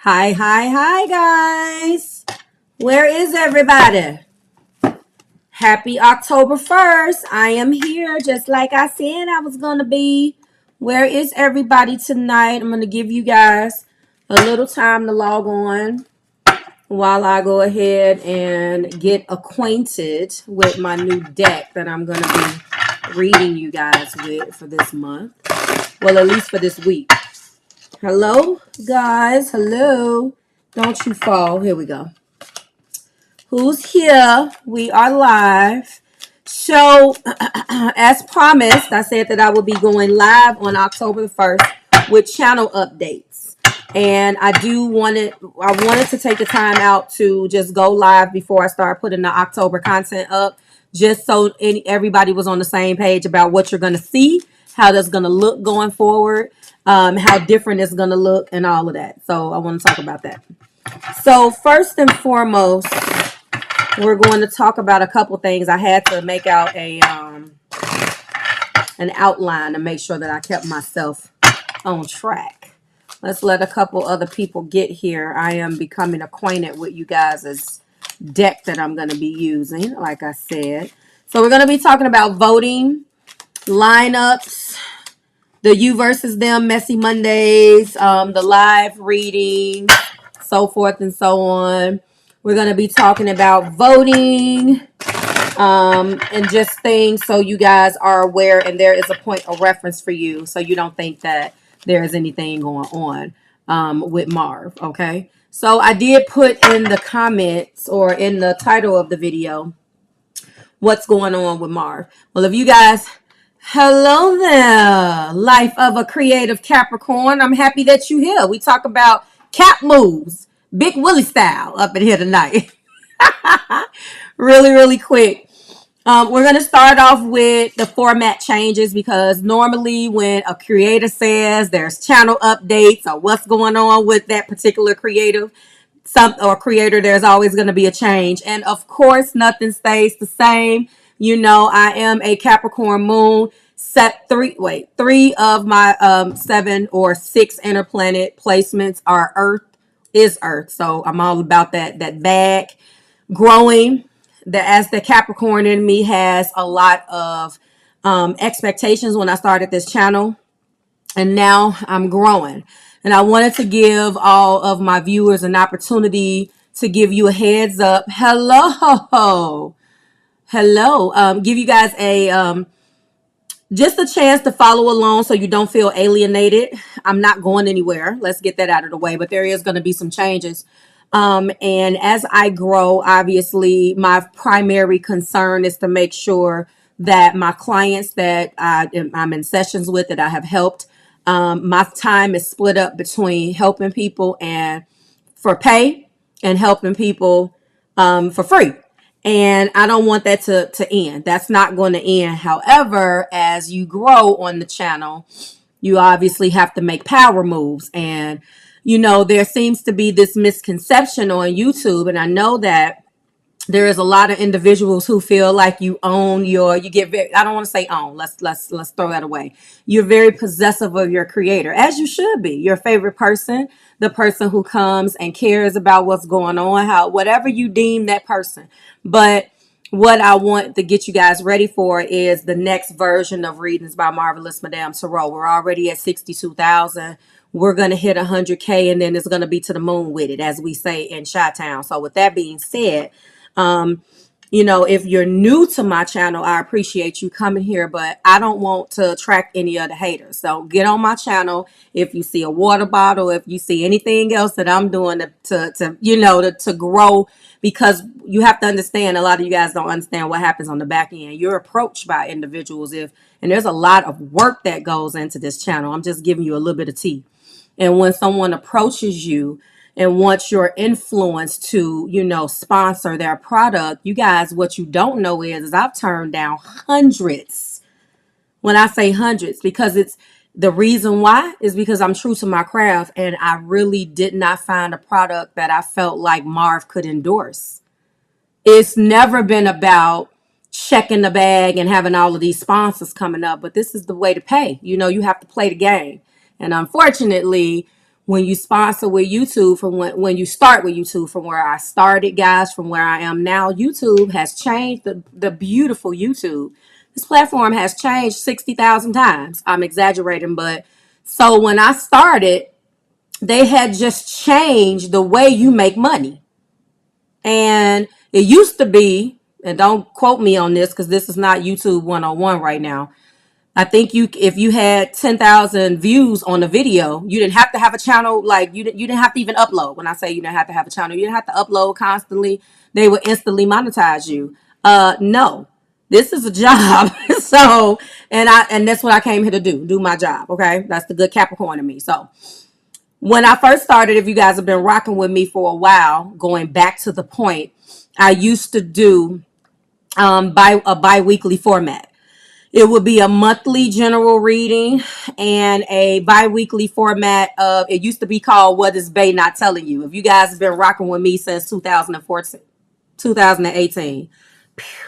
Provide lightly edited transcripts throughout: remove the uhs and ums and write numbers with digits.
Hi, guys. Where is everybody? Happy October 1st. I am here just like I said I was going to be. Where is everybody tonight? I'm going to give you guys a little time to log on while I go ahead and get acquainted with my new deck that I'm going to be reading you guys with for this month. Well, at least for this week. Hello, guys. Hello. Don't you fall. Here we go. Who's here? We are live. So, as promised, I said that I will be going live on October the 1st with channel updates. And I wanted to take the time out to just go live before I start putting the October content up, just so everybody was on the same page about what you're going to see, how that's going to look going forward, how different it's going to look, and all of that. So I want to talk about that. So first and foremost, we're going to talk about a couple things. I had to make out an outline to make sure that I kept myself on track. Let's let a couple other people get here. I am becoming acquainted with you guys' deck that I'm going to be using, like I said. So we're going to be talking about voting, lineups, the you versus them, messy Mondays, the live reading, so forth and so on. We're going to be talking about voting and just things so you guys are aware and there is a point of reference for you so you don't think that there is anything going on with Marve, okay? So I did put in the comments or in the title of the video what's going on with Marve. Well, if you guys... Hello there, life of a creative Capricorn. I'm happy that you're here. We talk about cap moves, Big Willie style up in here tonight. Really quick. We're going to start off with the format changes because normally when a creator says there's channel updates or what's going on with that particular creator, there's always going to be a change. And of course, nothing stays the same. You know, I am a Capricorn moon. Three of my 7 or 6 inner planet placements are Earth. So I'm all about that bag growing. As the Capricorn in me has a lot of expectations when I started this channel, and now I'm growing. And I wanted to give all of my viewers an opportunity to give you a heads up. Hello. Give you guys just a chance to follow along so you don't feel alienated. I'm not going anywhere. Let's get that out of the way. But there is going to be some changes. And as I grow, obviously, my primary concern is to make sure that my clients that I'm in sessions with, that I have helped, my time is split up between helping people and for pay and helping people for free. And I don't want that to end. That's not going to end. However, as you grow on the channel, you obviously have to make power moves. And, you know, there seems to be this misconception on YouTube. And I know that there is a lot of individuals who feel like you own you get very, I don't want to say own. Let's throw that away. You're very possessive of your creator, as you should be. Your favorite person, the person who comes and cares about what's going on, whatever you deem that person. But what I want to get you guys ready for is the next version of readings by Marvelous Madame Tarot. We're already at 62,000. We're going to hit 100K, and then it's going to be to the moon with it, as we say in Chi-Town. So with that being said, you know, if you're new to my channel, I appreciate you coming here, but I don't want to attract any of the haters. So get on my channel. If you see a water bottle, if you see anything else that I'm doing to grow, because you have to understand, a lot of you guys don't understand what happens on the back end. You're approached by individuals and there's a lot of work that goes into this channel. I'm just giving you a little bit of tea. And when someone approaches you and wants your influence to, you know, sponsor their product, you guys, what you don't know is I've turned down hundreds. When I say hundreds, because it's the reason why is because I'm true to my craft, and I really did not find a product that I felt like Marve could endorse. It's never been about checking the bag and having all of these sponsors coming up, but this is the way to pay. You know, you have to play the game. And unfortunately, when you sponsor with YouTube, from when you start with YouTube, from where I started, guys, from where I am now, YouTube has changed. The beautiful YouTube, this platform has changed 60,000 times. I'm exaggerating, but so when I started, they had just changed the way you make money. And it used to be, and don't quote me on this because this is not YouTube 101 right now. I think if you had 10,000 views on a video, you didn't have to have a channel. Like you didn't have to even upload. When I say you didn't have to have a channel, you didn't have to upload constantly. They would instantly monetize you. No, this is a job. So, and that's what I came here to do my job. Okay. That's the good Capricorn in me. So when I first started, if you guys have been rocking with me for a while, going back to the point, I used to do by a bi-weekly format. It would be a monthly general reading and a bi-weekly format of, it used to be called What is Bay Not Telling You? If you guys have been rocking with me since 2014, 2018,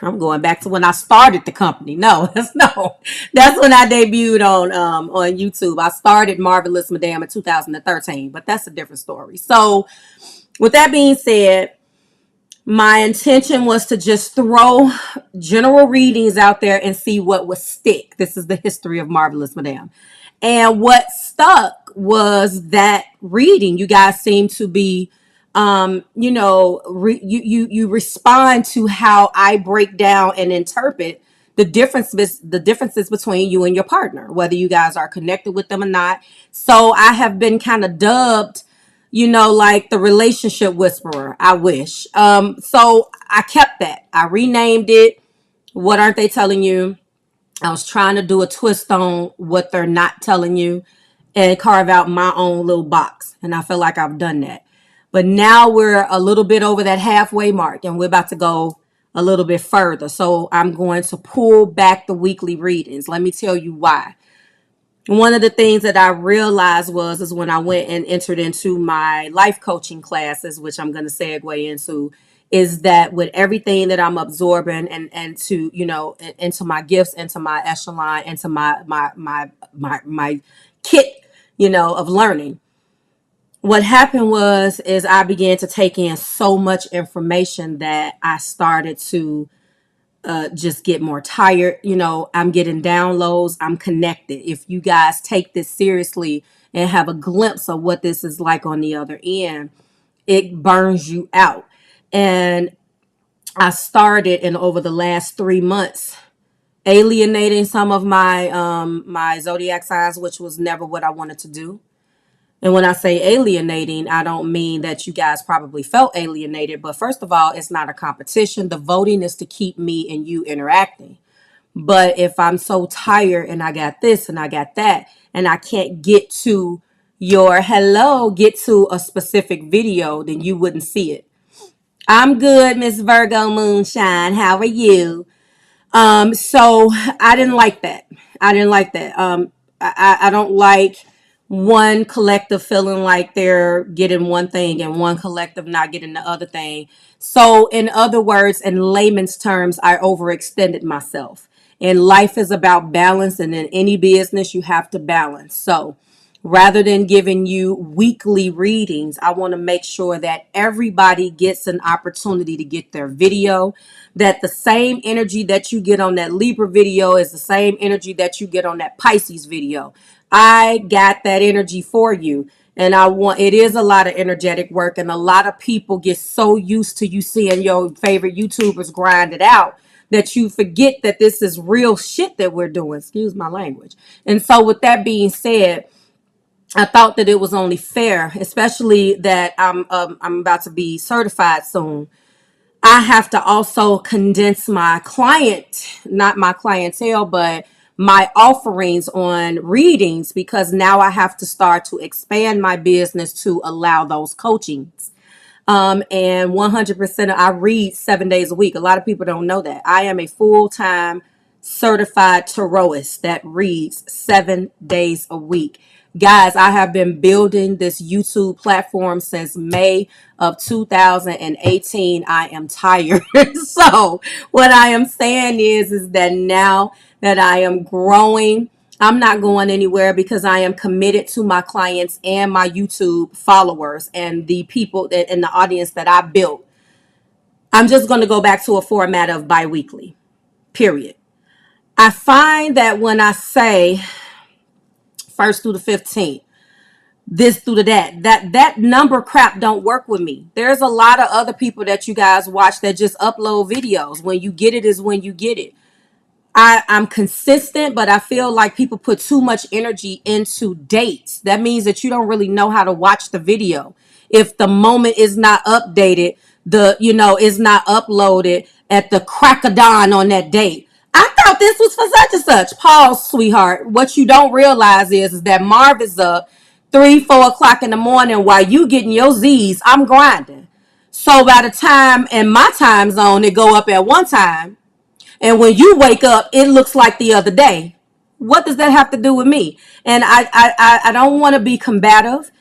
I'm going back to when I started the company. That's when I debuted on YouTube. I started Marvelous Madame in 2013, but that's a different story. So with that being said, my intention was to just throw general readings out there and see what would stick. This is the history of Marvelous Madame. And what stuck was that reading. You guys seem to be, you respond to how I break down and interpret the differences between you and your partner, whether you guys are connected with them or not. So I have been kind of dubbed, like the relationship whisperer. I wish. So I kept that. I renamed it. What aren't they telling you? I was trying to do a twist on what they're not telling you and carve out my own little box. And I feel like I've done that. But now we're a little bit over that halfway mark and we're about to go a little bit further. So I'm going to pull back the weekly readings. Let me tell you why. One of the things that I realized is when I went and entered into my life coaching classes, which I'm going to segue into, is that with everything that I'm absorbing and to, into my gifts, into my echelon, into my kit, of learning. What happened is I began to take in so much information that I started to just get more tired. I'm getting downloads. I'm connected. If you guys take this seriously and have a glimpse of what this is like on the other end, it burns you out. And I started in over the last 3 months alienating some of my zodiac signs, which was never what I wanted to do. And when I say alienating, I don't mean that you guys probably felt alienated, but first of all, it's not a competition. The voting is to keep me and you interacting. But if I'm so tired and I got this and I got that, and I can't get to get to a specific video, then you wouldn't see it. I'm good, Miss Virgo Moonshine. How are you? So I didn't like that. I didn't like that. I don't like one collective feeling like they're getting one thing and one collective not getting the other thing. So in other words, in layman's terms, I overextended myself. And life is about balance, and in any business, you have to balance. So rather than giving you weekly readings, I want to make sure that everybody gets an opportunity to get their video, that the same energy that you get on that Libra video is the same energy that you get on that Pisces video. I got that energy for you. And it is a lot of energetic work, and a lot of people get so used to you seeing your favorite YouTubers grind it out that you forget that this is real shit that we're doing. Excuse my language. And so with that being said, I thought that it was only fair, especially that I'm about to be certified soon. I have to also condense my not my clientele, but my offerings on readings, because now I have to start to expand my business to allow those coachings. And 100% I read 7 days a week. A lot of people don't know that. I am a full-time certified tarotist that reads 7 days a week. Guys, I have been building this YouTube platform since May of 2018. I am tired. So what I am saying is that now that I am growing, I'm not going anywhere because I am committed to my clients and my YouTube followers and the people that in the audience that I built. I'm just going to go back to a format of bi-weekly, period. I find that when I say first through the 15th, this through the that number crap don't work with me. There's a lot of other people that you guys watch that just upload videos. When you get it is when you get it. I'm consistent, but I feel like people put too much energy into dates. That means that you don't really know how to watch the video. If the moment is not updated, is not uploaded at the crack of dawn on that date. I thought this was for such and such. Pause, sweetheart. What you don't realize is that Marve is up 3, 4 o'clock in the morning while you getting your Z's. I'm grinding. So by the time in my time zone, it go up at one time. And when you wake up, it looks like the other day. What does that have to do with me? And I don't want to be combative.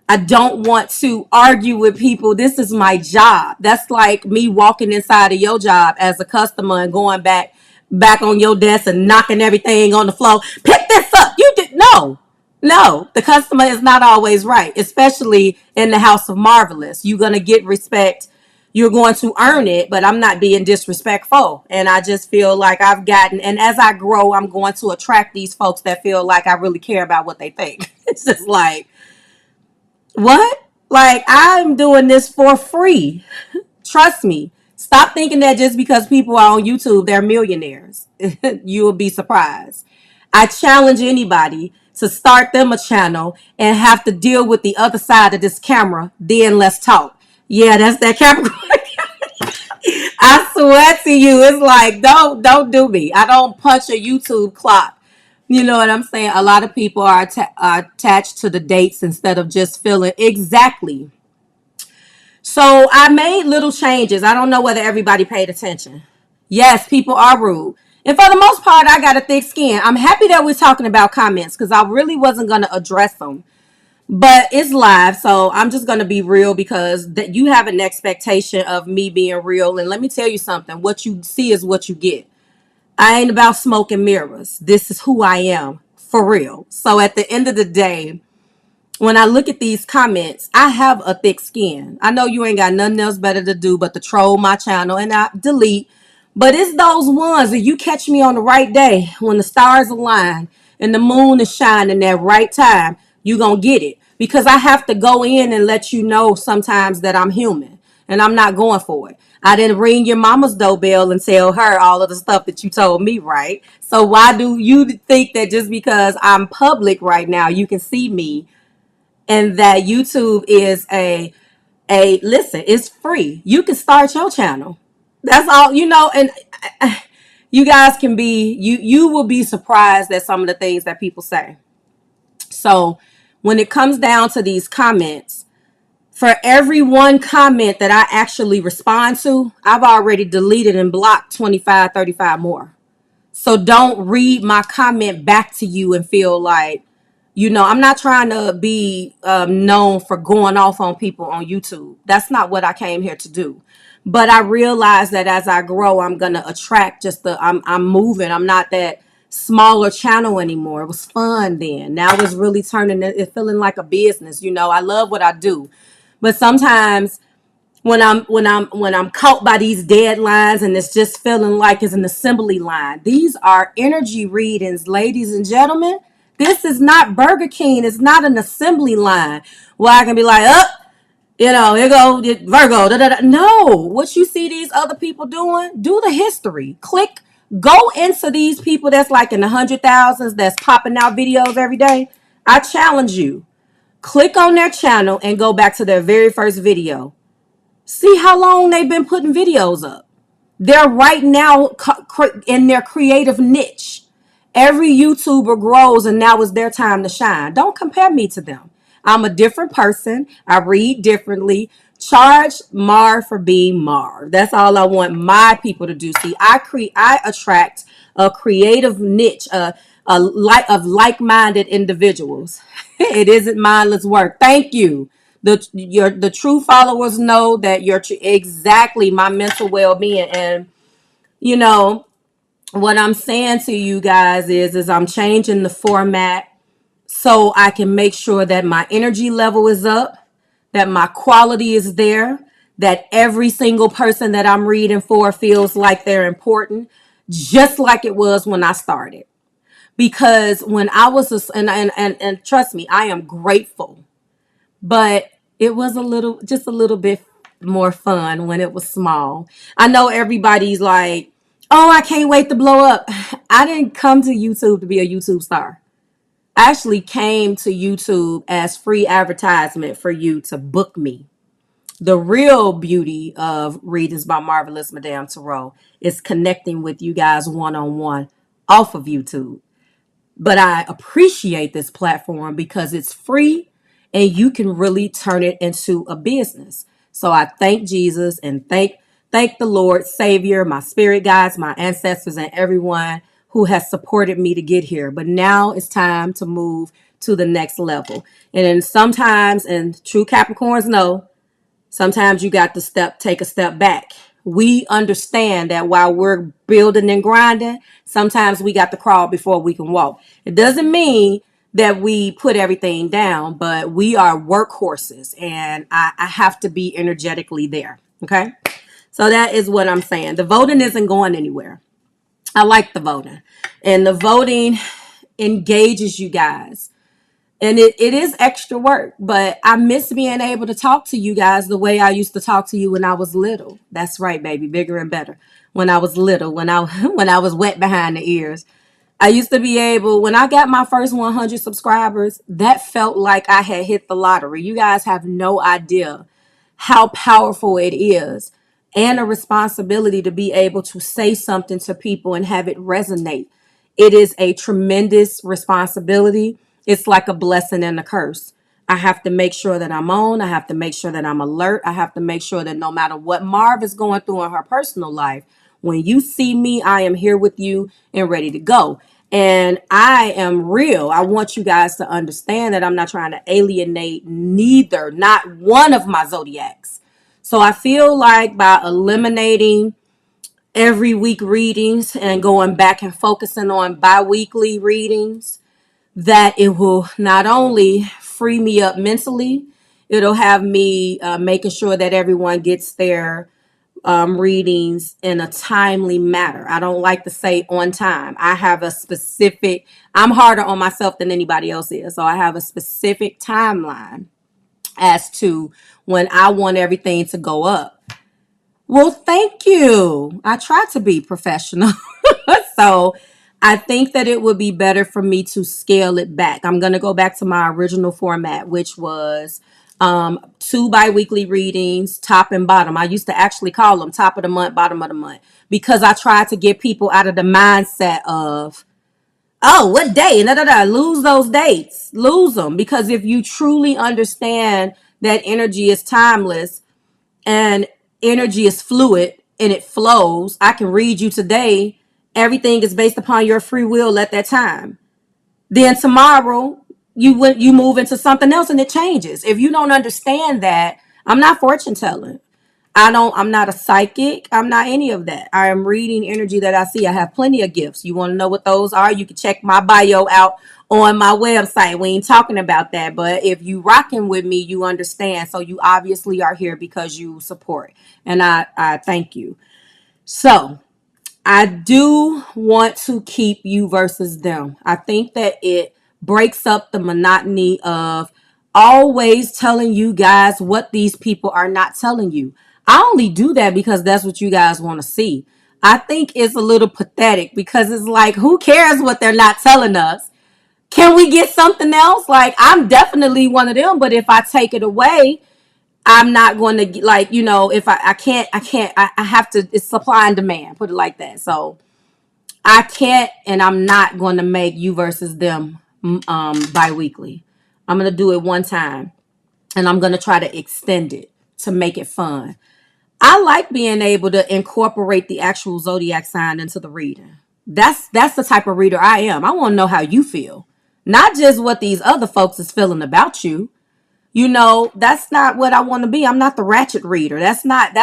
I don't want to argue with people. This is my job. That's like me walking inside of your job as a customer and going back on your desk and knocking everything on the floor. Pick this up. You did no. The customer is not always right, especially in the house of marvelous. You're gonna get respect. You're going to earn it, but I'm not being disrespectful. And I just feel like and as I grow, I'm going to attract these folks that feel like I really care about what they think. It's just like, what? Like, I'm doing this for free. Trust me. Stop thinking that just because people are on YouTube, they're millionaires. You will be surprised. I challenge anybody to start them a channel and have to deal with the other side of this camera. Then let's talk. Yeah, that's that Capricorn. I swear to you, it's like, don't do me. I don't punch a YouTube clock. You know what I'm saying? A lot of people are attached to the dates instead of just feeling exactly. So I made little changes. I don't know whether everybody paid attention. Yes, people are rude. And for the most part, I got a thick skin. I'm happy that we're talking about comments because I really wasn't going to address them. But it's live, so I'm just going to be real because that you have an expectation of me being real. And let me tell you something. What you see is what you get. I ain't about smoke and mirrors. This is who I am for real. So at the end of the day, when I look at these comments, I have a thick skin. I know you ain't got nothing else better to do but to troll my channel and I delete. But it's those ones that you catch me on the right day when the stars align and the moon is shining that right time, you gonna get it. Because I have to go in and let you know sometimes that I'm human and I'm not going for it. I didn't ring your mama's doorbell and tell her all of the stuff that you told me, right? So why do you think that just because I'm public right now, you can see me and that YouTube is a listen, it's free. You can start your channel. That's all, and you guys can be you will be surprised at some of the things that people say. So when it comes down to these comments, for every one comment that I actually respond to, I've already deleted and blocked 25, 35 more. So don't read my comment back to you and feel like, I'm not trying to be known for going off on people on YouTube. That's not what I came here to do. But I realize that as I grow, I'm going to attract I'm moving. I'm not that smaller channel anymore. It was fun then. Now it's really it's feeling like a business. I love what I do. But sometimes when I'm caught by these deadlines and it's just feeling like it's an assembly line. These are energy readings, ladies and gentlemen. This is not Burger King. It's not an assembly line where I can be like, here go Virgo. Da, da, da. No, what you see these other people doing, do the history. Go into these people that's like in the 100,000s that's popping out videos every day. I challenge you. Click on their channel and go back to their very first video. See how long they've been putting videos up. They're right now in their creative niche. Every YouTuber grows and now is their time to shine. Don't compare me to them. I'm a different person. I read differently. Charge Mar for being Mar. That's all I want my people to do. See, I attract a creative niche, of like-minded individuals. It isn't mindless work. Thank you. The true followers know that you're exactly my mental well-being. And What I'm saying to you guys is I'm changing the format so I can make sure that my energy level is up, that my quality is there, that every single person that I'm reading for feels like they're important, just like it was when I started. Because when I was, and trust me, I am grateful, but it was just a little bit more fun when it was small. I know everybody's like, oh, I can't wait to blow up. I didn't come to YouTube to be a YouTube star. I actually came to YouTube as free advertisement for you to book me. The real beauty of Readings by Marvelous Madame Tarot is connecting with you guys one on one off of YouTube. But I appreciate this platform because it's free and you can really turn it into a business. So I thank Jesus and thank the Lord, Savior, my spirit guides, my ancestors, and everyone who has supported me to get here. But now it's time to move to the next level. And then sometimes, and true Capricorns know, sometimes you got to take a step back. We understand that while we're building and grinding, sometimes we got to crawl before we can walk. It doesn't mean that we put everything down, but we are workhorses, and I have to be energetically there. Okay. So that is what I'm saying. The voting isn't going anywhere. I like the voting, and the voting engages you guys. And it is extra work, but I miss being able to talk to you guys the way I used to talk to you when I was little. That's right, baby, bigger and better. When I was little, when I when I was wet behind the ears, I used to be able, when I got my first 100 subscribers, that felt like I had hit the lottery. You guys have no idea how powerful it is, and a responsibility to be able to say something to people and have it resonate. It is a tremendous responsibility. It's like a blessing and a curse. I have to make sure that I'm on. I have to make sure that I'm alert. I have to make sure that no matter what Marve is going through in her personal life, when you see me, I am here with you and ready to go. And I am real. I want you guys to understand that I'm not trying to alienate not one of my zodiacs. So I feel like by eliminating every week readings and going back and focusing on bi-weekly readings, that it will not only free me up mentally, it'll have me making sure that everyone gets their readings in a timely manner. I don't like to say on time. I have a specific, I'm harder on myself than anybody else is. So I have a specific timeline as to when I want everything to go up. Well, thank you. I try to be professional. So I think that it would be better for me to scale it back. I'm going to go back to my original format, which was 2 bi-weekly readings, top and bottom. I used to actually call them top of the month, bottom of the month, because I tried to get people out of the mindset of, oh, what day? Lose those dates. Lose them. Because if you truly understand that energy is timeless and energy is fluid and it flows, I can read you today. Everything is based upon your free will at that time. Then tomorrow you move into something else and it changes. If you don't understand that, I'm not fortune telling. I'm not a psychic. I'm not any of that. I am reading energy that I see. I have plenty of gifts. You want to know what those are? You can check my bio out on my website. We ain't talking about that. But if you rocking with me, you understand. So you obviously are here because you support. And I thank you. So I do want to keep you versus them. I think that it breaks up the monotony of always telling you guys what these people are not telling you. I only do that because that's what you guys want to see. I think it's a little pathetic because it's like, who cares what they're not telling us? Can we get something else? Like, I'm definitely one of them, but if I take it away, I'm not going to, like, if I can't, I have to, it's supply and demand, put it like that. So I can't, and I'm not going to make you versus them bi-weekly. I'm going to do it one time, and I'm going to try to extend it to make it fun. I like being able to incorporate the actual zodiac sign into the reading. That's the type of reader I am. I want to know how you feel, not just what these other folks is feeling about you. That's not what I want to be. I'm not the ratchet reader. That's not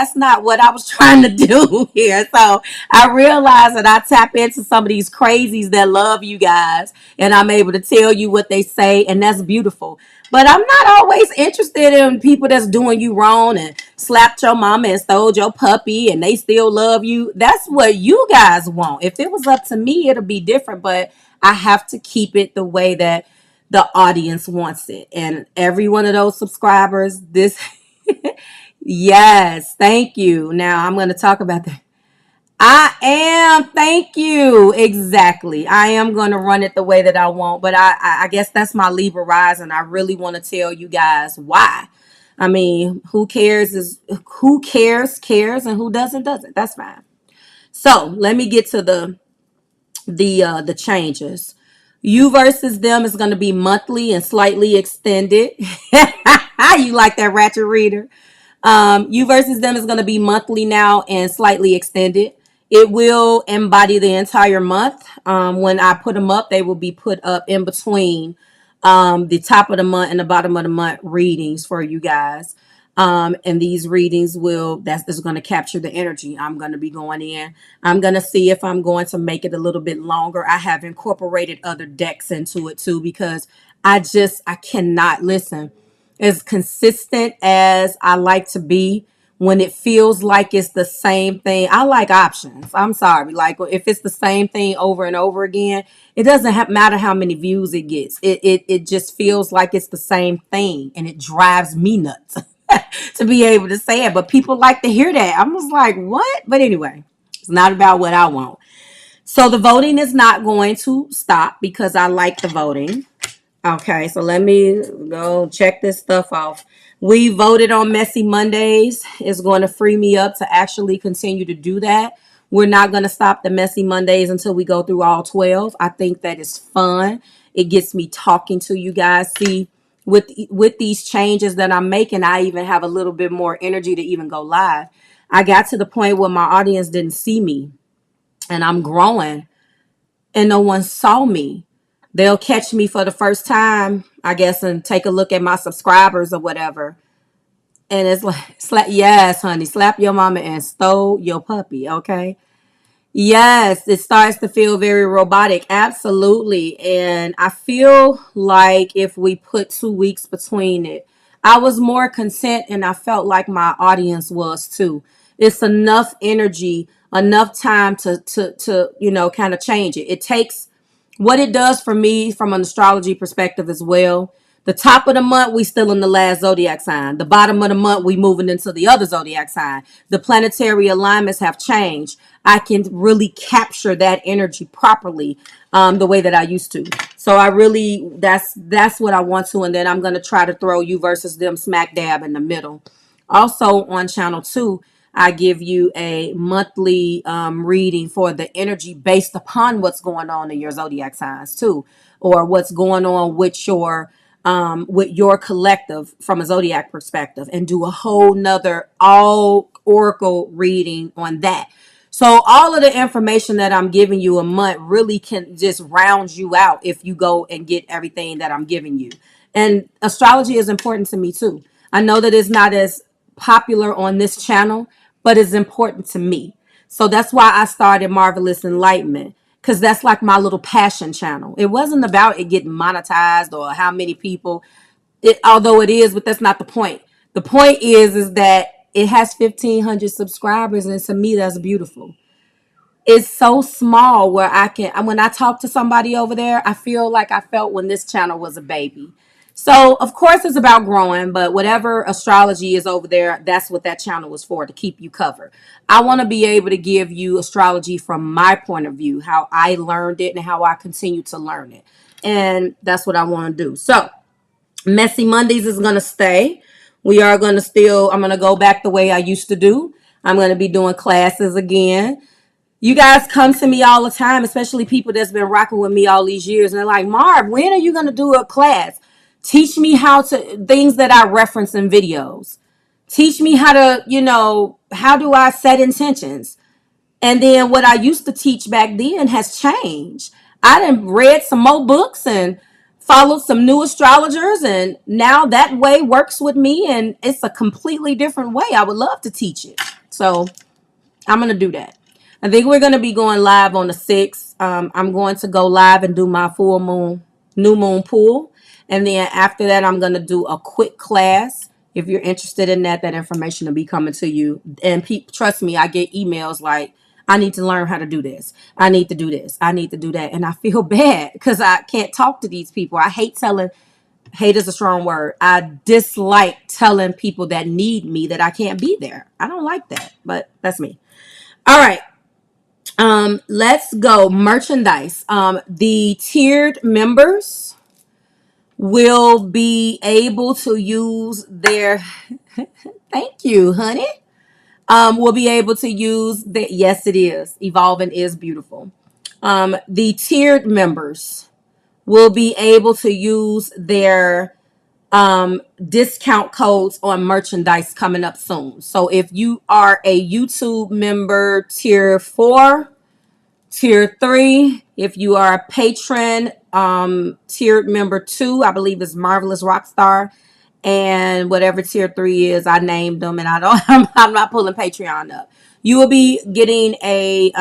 what I was trying to do here. So I realize that I tap into some of these crazies that love you guys, and I'm able to tell you what they say, and that's beautiful. But I'm not always interested in people that's doing you wrong and slapped your mama and stole your puppy and they still love you. That's what you guys want. If it was up to me, it'll be different, but I have to keep it the way that the audience wants it. And every one of those subscribers, this, yes, thank you. Now I'm going to talk about that. I am. Thank you. Exactly. I am going to run it the way that I want, but I guess that's my Libra rising. I really want to tell you guys why. I mean, who cares, and who doesn't. That's fine. So let me get to the changes. You versus them is going to be monthly and slightly extended. You like that ratchet reader? You versus them is going to be monthly now and slightly extended. It will embody the entire month. When I put them up, they will be put up in between the top of the month and the bottom of the month readings for you guys. And these readings that's going to capture the energy. I'm going to be going in. I'm going to see if I'm going to make it a little bit longer. I have incorporated other decks into it too, because I cannot listen as consistent as I like to be. When it feels like it's the same thing, I like options. I'm sorry. Like if it's the same thing over and over again, it doesn't matter how many views it gets. It just feels like it's the same thing, and it drives me nuts to be able to say it. But people like to hear that. I'm just like, what? But anyway, it's not about what I want. So the voting is not going to stop because I like the voting. Okay, so let me go check this stuff off. We voted on Messy Mondays. It's going to free me up to actually continue to do that. We're not going to stop the Messy Mondays until we go through all 12. I think that is fun. It gets me talking to you guys. See, with these changes that I'm making, I even have a little bit more energy to even go live. I got to the point where my audience didn't see me, and I'm growing, and no one saw me. They'll catch me for the first time, I guess, and take a look at my subscribers or whatever. And it's like, yes, honey, slap your mama and stole your puppy, okay? Yes, it starts to feel very robotic. Absolutely. And I feel like if we put 2 weeks between it, I was more content, and I felt like my audience was too. It's enough energy, enough time to kind of change it. It takes what it does for me from an astrology perspective as well. The top of the month, we still in the last zodiac sign. The bottom of the month, we moving into the other zodiac sign. The planetary alignments have changed. I can really capture that energy properly, the way that I used to. So I really, that's what I want to. And then I'm going to try to throw you versus them smack dab in the middle. Also on channel 2, I give you a monthly reading for the energy based upon what's going on in your zodiac signs too, or what's going on with your collective from a zodiac perspective, and do a whole nother all oracle reading on that. So all of the information that I'm giving you a month really can just round you out if you go and get everything that I'm giving you. And astrology is important to me too. I know that it's not as popular on this channel, but it's important to me. So that's why I started Marvelous Enlightenment, because that's like my little passion channel. It wasn't about it getting monetized or how many people, although it is, but that's not the point. The point is that it has 1,500 subscribers, and to me, that's beautiful. It's so small where when I talk to somebody over there, I feel like I felt when this channel was a baby. So, of course, it's about growing, but whatever astrology is over there, that's what that channel was for, to keep you covered. I want to be able to give you astrology from my point of view, how I learned it and how I continue to learn it. And that's what I want to do. So, Messy Mondays is going to stay. We are going to I'm going to go back the way I used to do. I'm going to be doing classes again. You guys come to me all the time, especially people that's been rocking with me all these years. And they're like, Marv, when are you going to do a class? Teach me things that I reference in videos. Teach me how do I set intentions? And then what I used to teach back then has changed. I done read some more books and followed some new astrologers, and now that way works with me, and it's a completely different way. I would love to teach it. So I'm going to do that. I think we're going to be going live on the 6th. I'm going to go live and do my new moon pool. And then after that, I'm going to do a quick class. If you're interested in that, that information will be coming to you. And trust me, I get emails like, I need to learn how to do this. I need to do this. I need to do that. And I feel bad because I can't talk to these people. I hate is a strong word. I dislike telling people that need me that I can't be there. I don't like that, but that's me. All right. Let's go. Merchandise. The tiered members will be able to use their thank you, honey. Will be able to use the yes, it is. Evolving is beautiful. The tiered members will be able to use their discount codes on merchandise coming up soon. So if you are a YouTube member tier 4, tier 3, if you are a patron tiered member 2, I believe is Marvelous Rockstar, and whatever tier 3 is, I named them, and I'm not pulling Patreon up. You will be getting a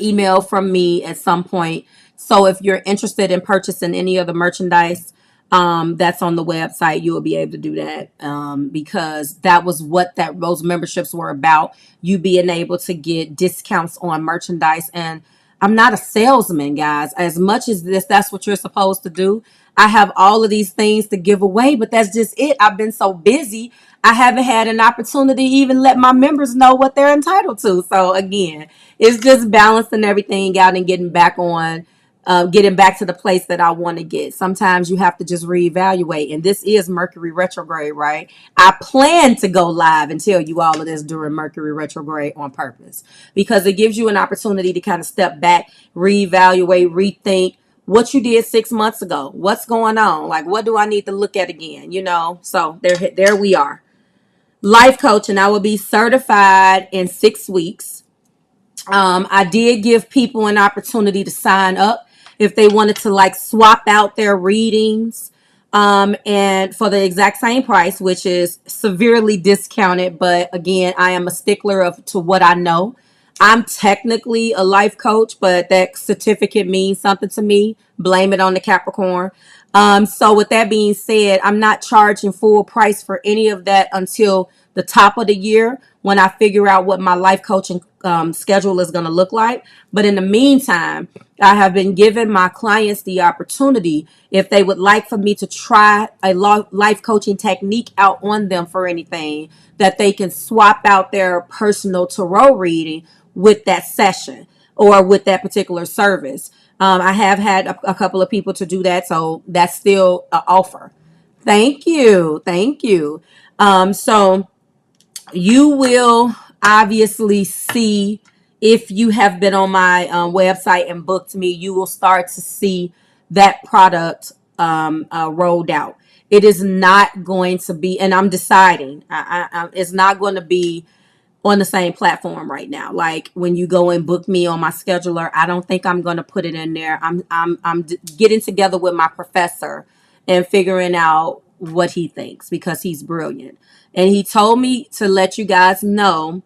email from me at some point. So if you're interested in purchasing any of the merchandise that's on the website, you will be able to do that because that was what those memberships were about. You being able to get discounts on merchandise. And I'm not a salesman, guys. As much as that's what you're supposed to do. I have all of these things to give away, but that's just it. I've been so busy. I haven't had an opportunity to even let my members know what they're entitled to. So again, it's just balancing everything out and getting back to the place that I want to get. Sometimes you have to just reevaluate. And this is Mercury retrograde, right? I plan to go live and tell you all of this during Mercury retrograde on purpose because it gives you an opportunity to kind of step back, reevaluate, rethink what you did 6 months ago. What's going on? Like, what do I need to look at again? So there we are. Life coach, and I will be certified in 6 weeks. I did give people an opportunity to sign up if they wanted to like swap out their readings and for the exact same price, which is severely discounted. But again, I am a stickler to what I know. I'm technically a life coach, but that certificate means something to me. Blame it on the Capricorn. So with that being said, I'm not charging full price for any of that until the top of the year when I figure out what my life coaching schedule is going to look like. But in the meantime, I have been giving my clients the opportunity, if they would like for me to try a life coaching technique out on them for anything, that they can swap out their personal tarot reading with that session or with that particular service. I have had a couple of people to do that, so that's still an offer. Thank you. Thank you. So you will obviously see, if you have been on my website and booked me, you will start to see that product rolled out. It is not going to be, and I'm deciding, it's not going to be on the same platform right now. Like when you go and book me on my scheduler, I don't think I'm going to put it in there. I'm getting together with my professor and figuring out what he thinks because he's brilliant. And he told me to let you guys know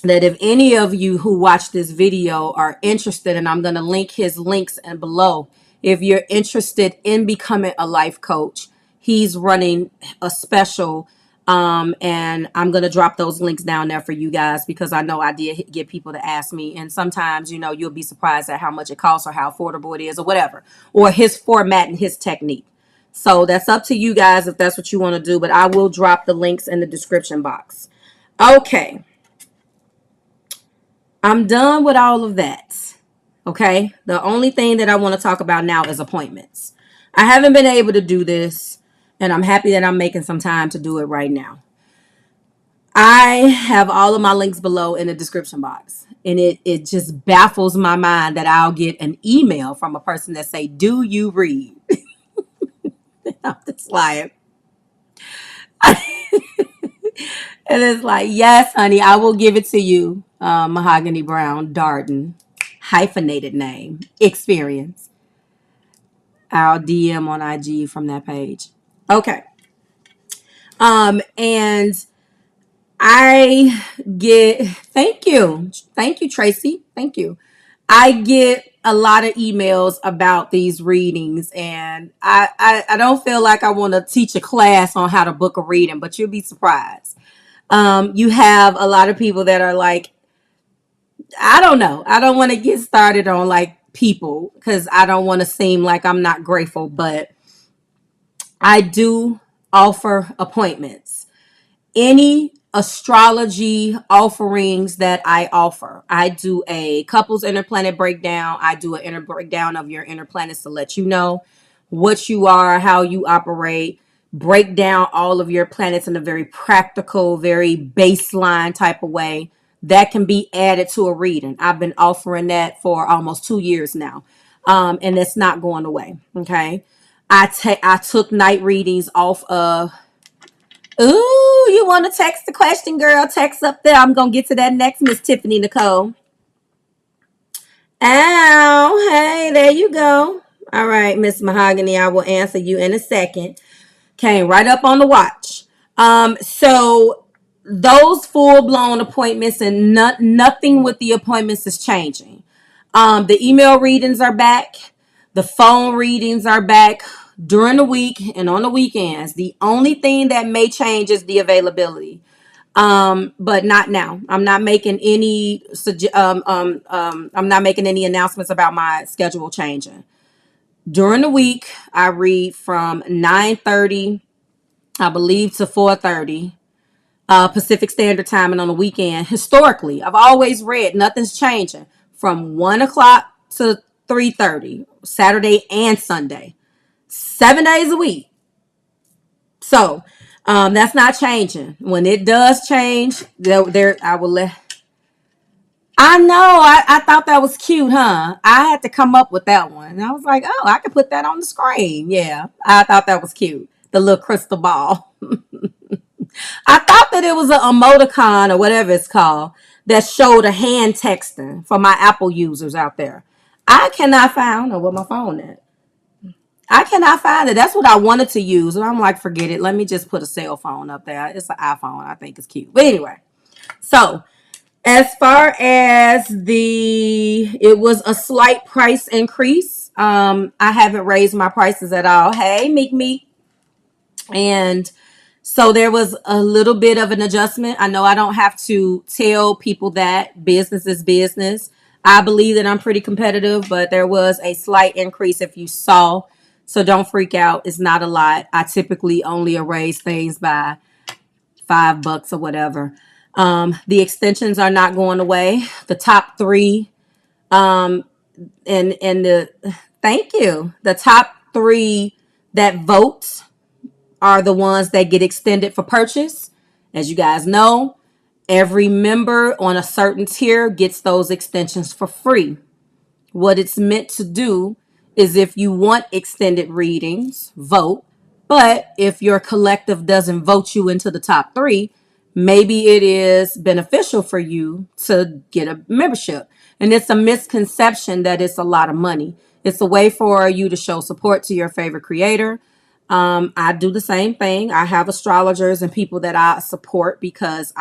that if any of you who watch this video are interested, and I'm going to link his links and below, if you're interested in becoming a life coach, he's running a special. And I'm going to drop those links down there for you guys because I know I did get people to ask me. And sometimes, you'll be surprised at how much it costs or how affordable it is or whatever, or his format and his technique. So that's up to you guys if that's what you want to do. But I will drop the links in the description box. Okay. I'm done with all of that. Okay. The only thing that I want to talk about now is appointments. I haven't been able to do this, and I'm happy that I'm making some time to do it right now. I have all of my links below in the description box. And it just baffles my mind that I'll get an email from a person that say, "Do you read?" I'm just like, and it's like, "Yes, honey, I will give it to you." Mahogany Brown Darden, hyphenated name, experience. I'll DM on IG from that page. Okay. And I get, thank you, Tracy. Thank you. I get a lot of emails about these readings, and I don't feel like I want to teach a class on how to book a reading, but you'll be surprised. You have a lot of people that are like, I don't know. I don't want to get started on like people because I don't want to seem like I'm not grateful, but I do offer appointments. Any astrology offerings that I offer, I do a couples interplanet breakdown. I do an inner breakdown of your inner planets to let you know what you are, how you operate, break down all of your planets in a very practical, very baseline type of way that can be added to a reading. I've been offering that for almost 2 years now. And it's not going away. Okay. I took night readings off of. Ooh, you want to text the question, girl? Text up there. I'm going to get to that next, Miss Tiffany Nicole. Ow. Hey, there you go. All right, Miss Mahogany, I will answer you in a second. Came right up on the watch. So those full-blown appointments and nothing with the appointments is changing. The email readings are back. The phone readings are back during the week and on the weekends. The only thing that may change is the availability. But not now. I'm not making any I'm not making any announcements about my schedule changing. During the week, I read from 9:30, I believe, to 4:30 Pacific Standard Time, and on the weekend, historically, I've always read, nothing's changing, from 1 o'clock to 3:30, Saturday and Sunday, 7 days a week. So that's not changing. When it does change, there I will let. I know. I thought that was cute, huh? I had to come up with that one. And I was like, oh, I could put that on the screen. Yeah, I thought that was cute. The little crystal ball. I thought that it was an emoticon or whatever it's called that showed a hand texting for my Apple users out there. I cannot find, I don't know what my phone is. I cannot find it. That's what I wanted to use. And I'm like, forget it. Let me just put a cell phone up there. It's an iPhone. I think it's cute. But anyway, so as far as it was a slight price increase. I haven't raised my prices at all. Hey, Meek Meek. And so there was a little bit of an adjustment. I know I don't have to tell people that business is business. I believe that I'm pretty competitive, but there was a slight increase if you saw. So don't freak out. It's not a lot. I typically only raise things by $5 or whatever. The extensions are not going away. The top three, and the thank you. The top three that vote are the ones that get extended for purchase. As you guys know, every member on a certain tier gets those extensions for free. What it's meant to do is, if you want extended readings, vote. But if your collective doesn't vote you into the top three, maybe it is beneficial for you to get a membership. And it's a misconception that it's a lot of money. It's a way for you to show support to your favorite creator. I do the same thing. I have astrologers and people that I support because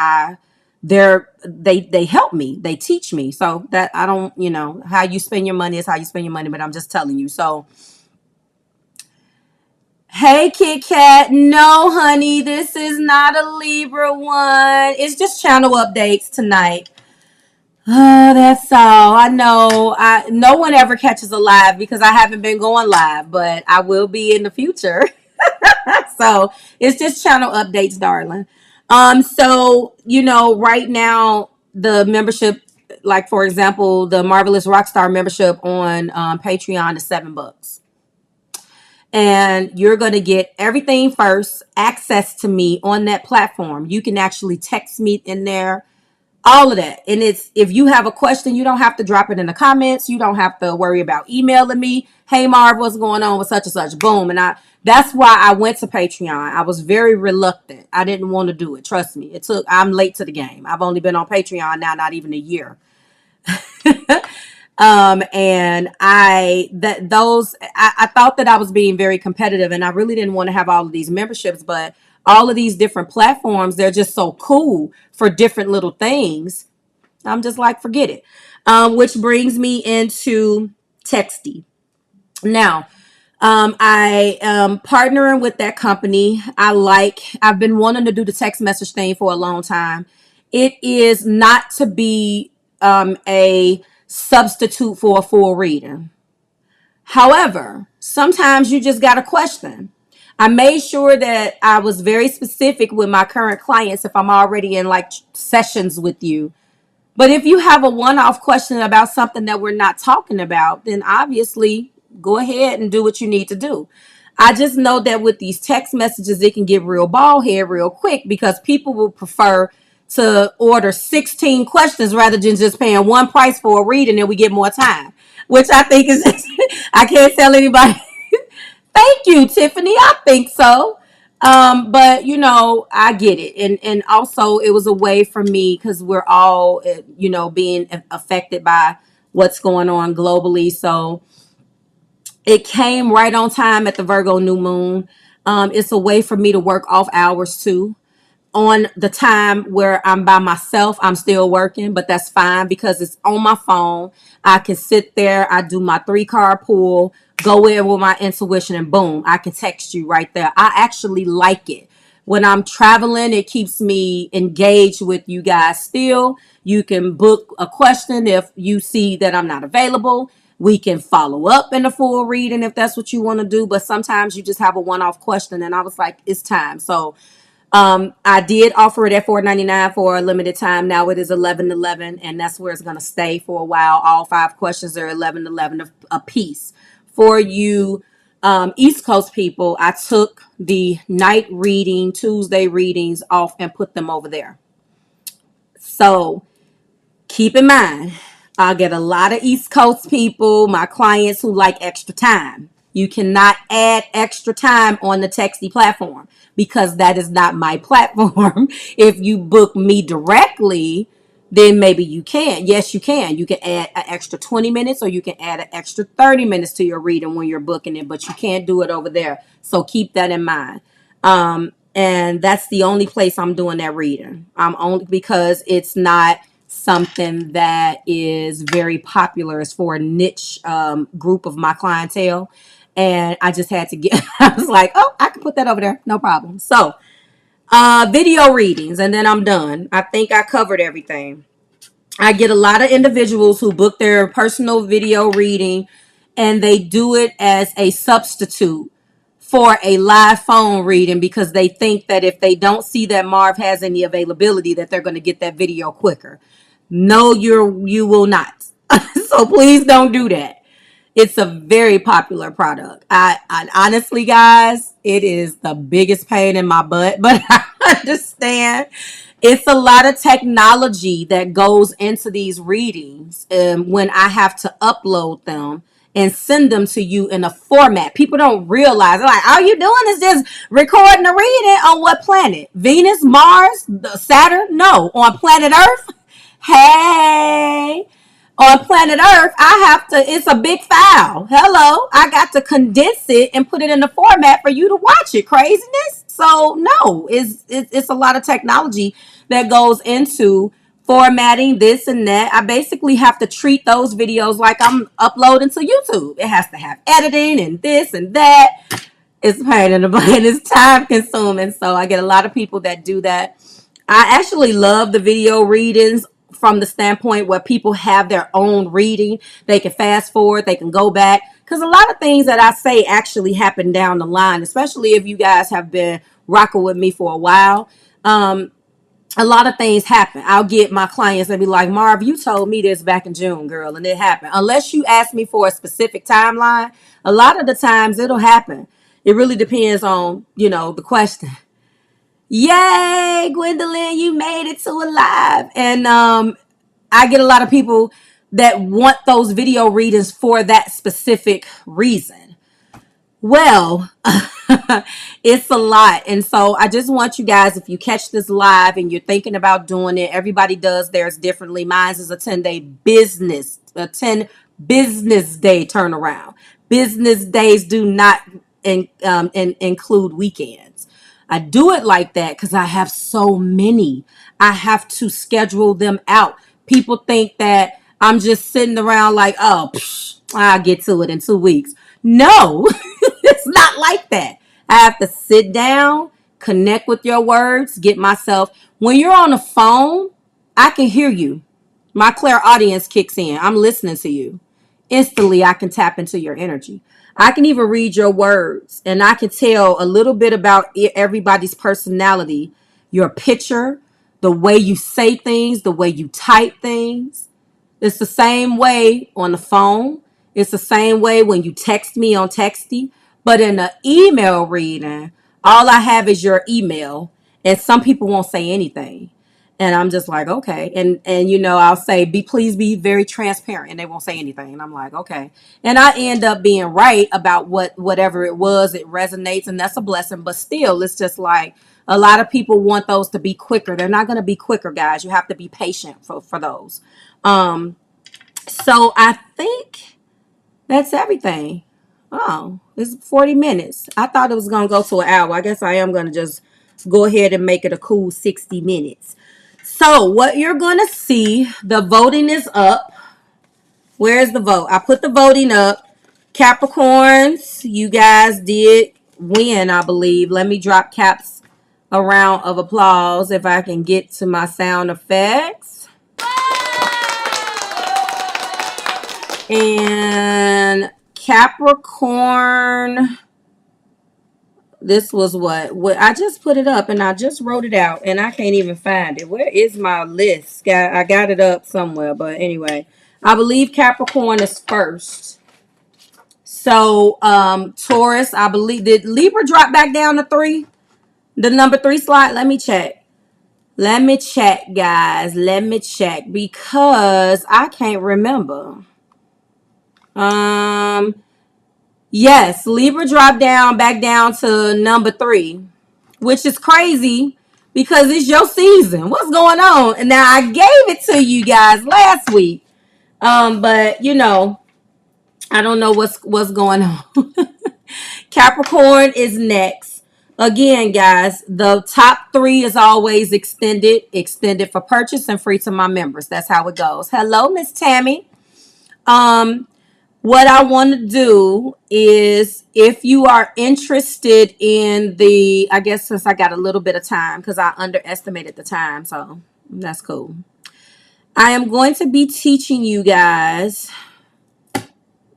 they help me, they teach me. So that I don't, how you spend your money is how you spend your money, but I'm just telling you. So hey, Kit Kat. No, honey, this is not a Libra one. It's just channel updates tonight. That's all. I know. No one ever catches a live because I haven't been going live, but I will be in the future. So it's just channel updates, darling. So right now the membership, like for example, the Marvelous Rockstar membership on Patreon is $7. And you're going to get everything first, access to me on that platform. You can actually text me in there, all of that. And it's, if you have a question, you don't have to drop it in the comments. You don't have to worry about emailing me. Hey, Marv, what's going on with such and such? Boom. And that's why I went to Patreon. I was very reluctant. I didn't want to do it. Trust me. I'm late to the game. I've only been on Patreon now, not even a year. And I thought that I was being very competitive, and I really didn't want to have all of these memberships, but all of these different platforms, they're just so cool for different little things. I'm just like, forget it. Which brings me into Texty. Now, I am partnering with that company. I've been wanting to do the text message thing for a long time. It is not to be a substitute for a full reader. However, sometimes you just got a question. I made sure that I was very specific with my current clients if I'm already in like sessions with you. But if you have a one-off question about something that we're not talking about, then obviously go ahead and do what you need to do. I just know that with these text messages, it can get real ball head real quick because people will prefer to order 16 questions rather than just paying one price for a read and then we get more time, which I think is, I can't tell anybody. Thank you, Tiffany. I think so. But I get it, and also it was a way for me because we're all being affected by what's going on globally. So it came right on time at the Virgo new moon. It's a way for me to work off hours too. On the time where I'm by myself, I'm still working, but that's fine because it's on my phone. I can sit there, I do my 3 card pull, go in with my intuition, and boom, I can text you right there. I actually like it. When I'm traveling, it keeps me engaged with you guys still. You can book a question if you see that I'm not available. We can follow up in a full reading if that's what you want to do. But sometimes you just have a one-off question, and I was like, it's time. So I did offer it at $4.99 for a limited time. Now it is $11.11, and that's where it's going to stay for a while. All 5 questions are $11.11 a piece. For you East Coast people, I took the night reading, Tuesday readings off and put them over there. So keep in mind, I get a lot of East Coast people, my clients who like extra time. You cannot add extra time on the Texty platform because that is not my platform. If you book me directly, then maybe you can. Yes, you can. You can add an extra 20 minutes or you can add an extra 30 minutes to your reading when you're booking it, but you can't do it over there. So keep that in mind. And that's the only place I'm doing that reading. I'm only because it's not something that is very popular. It's for a niche group of my clientele. And I just had to get, I was like, oh, I can put that over there. No problem. So, video readings, and then I'm done. I think I covered everything. I get a lot of individuals who book their personal video reading and they do it as a substitute for a live phone reading because they think that if they don't see that Marv has any availability that they're going to get that video quicker. No, you will not. So please don't do that. It's a very popular product. I honestly, guys, it is the biggest pain in my butt, but I understand. It's a lot of technology that goes into these readings when I have to upload them and send them to you in a format. People don't realize. They're like, all you doing is just recording a reading on what planet? Venus, Mars, Saturn? No, on planet Earth. Hey, on planet Earth, I have to, it's a big file. Hello, I got to condense it and put it in the format for you to watch it. Craziness. So no, it's a lot of technology that goes into formatting this and that. I basically have to treat those videos like I'm uploading to YouTube. It has to have editing and this and that. It's a pain in the butt. It's time consuming. So I get a lot of people that do that. I actually love the video readings from the standpoint where people have their own reading. They can fast forward, they can go back. Because a lot of things that I say actually happen down the line, especially if you guys have been rocking with me for a while. A lot of things happen. I'll get my clients and be like, Marv, you told me this back in June, girl, and it happened. Unless you ask me for a specific timeline, a lot of the times it'll happen. It really depends on, the question. Yay, Gwendolyn, you made it to a live. And I get a lot of people that want those video readings for that specific reason. Well, it's a lot. And so I just want you guys, if you catch this live and you're thinking about doing it, everybody does theirs differently. Mine is a 10-day business, a 10 business day turnaround. Business days do not include weekends. I do it like that because I have so many. I have to schedule them out. People think that I'm just sitting around like, oh, I'll get to it in 2 weeks. No, it's not like that. I have to sit down, connect with your words, get myself. When you're on the phone, I can hear you. My clairaudience kicks in. I'm listening to you. Instantly, I can tap into your energy. I can even read your words, and I can tell a little bit about everybody's personality, your picture, the way you say things, the way you type things. It's the same way on the phone. It's the same way when you text me on Texty. But in an email reading, all I have is your email. And some people won't say anything. And I'm just like, okay. And I'll say, please be very transparent. And they won't say anything. And I'm like, okay. And I end up being right about whatever it was. It resonates, and that's a blessing. But still, it's just like a lot of people want those to be quicker. They're not going to be quicker, guys. You have to be patient for those. So I think that's everything. Oh, it's 40 minutes. I thought it was going to go to an hour. I guess I am going to just go ahead and make it a cool 60 minutes. So what you're going to see, the voting is up. Where's the vote? I put the voting up. Capricorns, you guys did win, I believe. Let me drop Caps a round of applause if I can get to my sound effects. And Capricorn, this was what I just put it up, and I just wrote it out, and I can't even find it. Where is my list? I got it up somewhere, but anyway, I believe Capricorn is first. So Taurus, I believe, did Libra drop back down to 3? The number 3 slot? Let me check. Let me check, guys. Let me check, because I can't remember. Yes, Libra dropped back down to number 3, which is crazy because it's your season. What's going on? And now I gave it to you guys last week. But I don't know what's going on. Capricorn is next. Again, guys, the top 3 is always extended for purchase and free to my members. That's how it goes. Hello, Miss Tammy. What I want to do is, if you are interested in I guess since I got a little bit of time because I underestimated the time, so that's cool. I am going to be teaching you guys.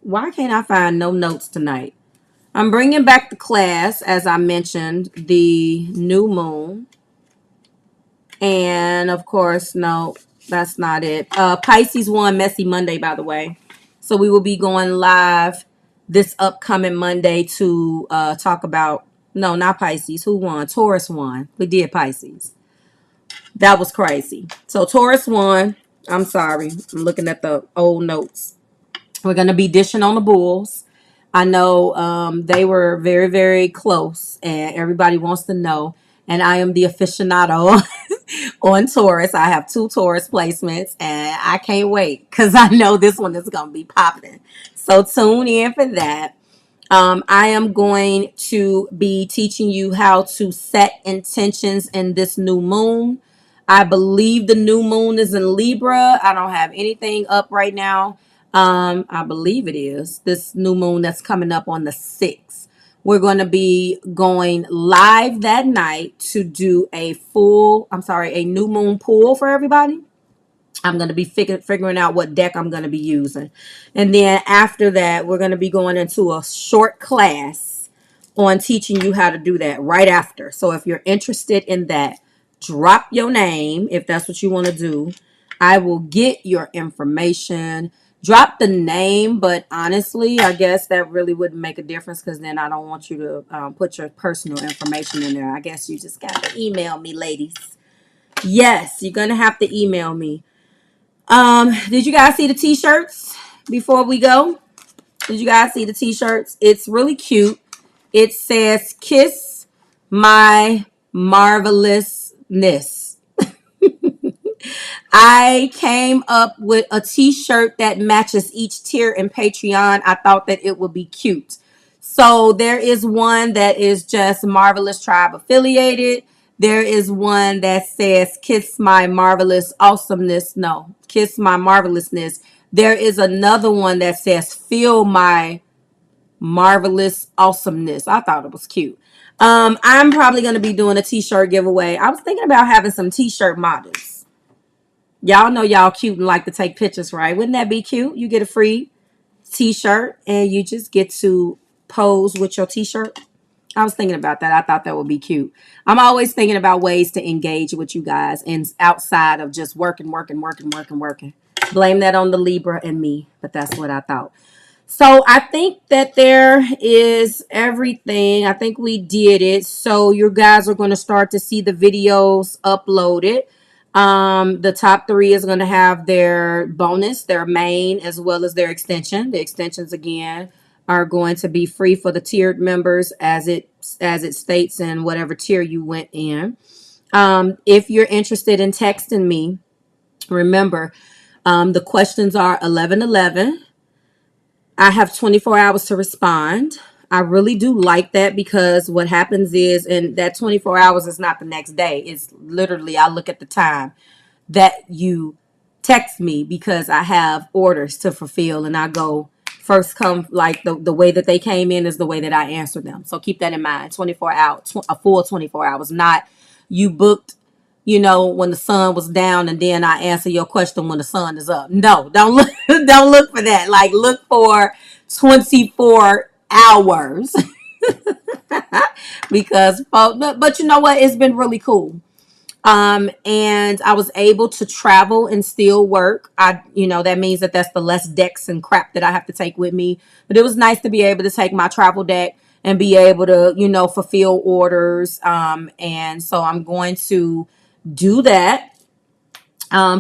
Why can't I find no notes tonight? I'm bringing back the class, as I mentioned, the new moon. And of course, no, that's not it. Pisces won Messy Monday, by the way. So we will be going live this upcoming Monday to talk about, no, not Pisces. Who won? Taurus won. We did Pisces. That was crazy. So Taurus won. I'm sorry. I'm looking at the old notes. We're going to be dishing on the Bulls. I know they were very, very close, and everybody wants to know. And I am the aficionado on Taurus. I have 2 Taurus placements, and I can't wait because I know this one is going to be popping. So tune in for that. I am going to be teaching you how to set intentions in this new moon. I believe the new moon is in Libra. I don't have anything up right now. I believe it is this new moon that's coming up on the 6th. We're going to be going live that night to do a new moon pool for everybody. I'm going to be figuring out what deck I'm going to be using. And then after that, we're going to be going into a short class on teaching you how to do that right after. So if you're interested in that, drop your name if that's what you want to do. I will get your information. Drop the name, but honestly, I guess that really wouldn't make a difference because then I don't want you to put your personal information in there. I guess you just got to email me, ladies. Yes, you're going to have to email me. Did you guys see the t-shirts before we go? Did you guys see the t-shirts? It's really cute. It says, "Kiss my marvelousness." I came up with a t-shirt that matches each tier in Patreon. I thought that it would be cute. So there is one that is just Marvelous Tribe affiliated. There is one that says Kiss My Marvelous Awesomeness. No, Kiss My Marvelousness. There is another one that says Feel My Marvelous Awesomeness. I thought it was cute. I'm probably going to be doing a t-shirt giveaway. I was thinking about having some t-shirt models. Y'all know y'all cute and like to take pictures, right? Wouldn't that be cute? You get a free t-shirt and you just get to pose with your t-shirt. I was thinking about that. I thought that would be cute. I'm always thinking about ways to engage with you guys and outside of just working. Blame that on the Libra and me, but that's what I thought. So I think that there is everything. I think we did it. So you guys are going to start to see the videos uploaded. The top three is going to have their bonus, their main, as well as their extension. The extensions again are going to be free for the tiered members as it states in whatever tier you went in. If you're interested in texting me, remember the questions are 1111. I have 24 hours to respond. I really do like that because what happens is, and that 24 hours is not the next day. It's literally, I look at the time that you text me because I have orders to fulfill and I go first come, like the way that they came in is the way that I answer them. So keep that in mind. 24 hours, a full 24 hours, not you booked, when the sun was down and then I answer your question when the sun is up. No, don't look, don't look for that. Like look for 24 hours because, but you know what? It's been really cool. And I was able to travel and still work. That means that that's the less decks and crap that I have to take with me. But it was nice to be able to take my travel deck and be able to, fulfill orders. And so I'm going to do that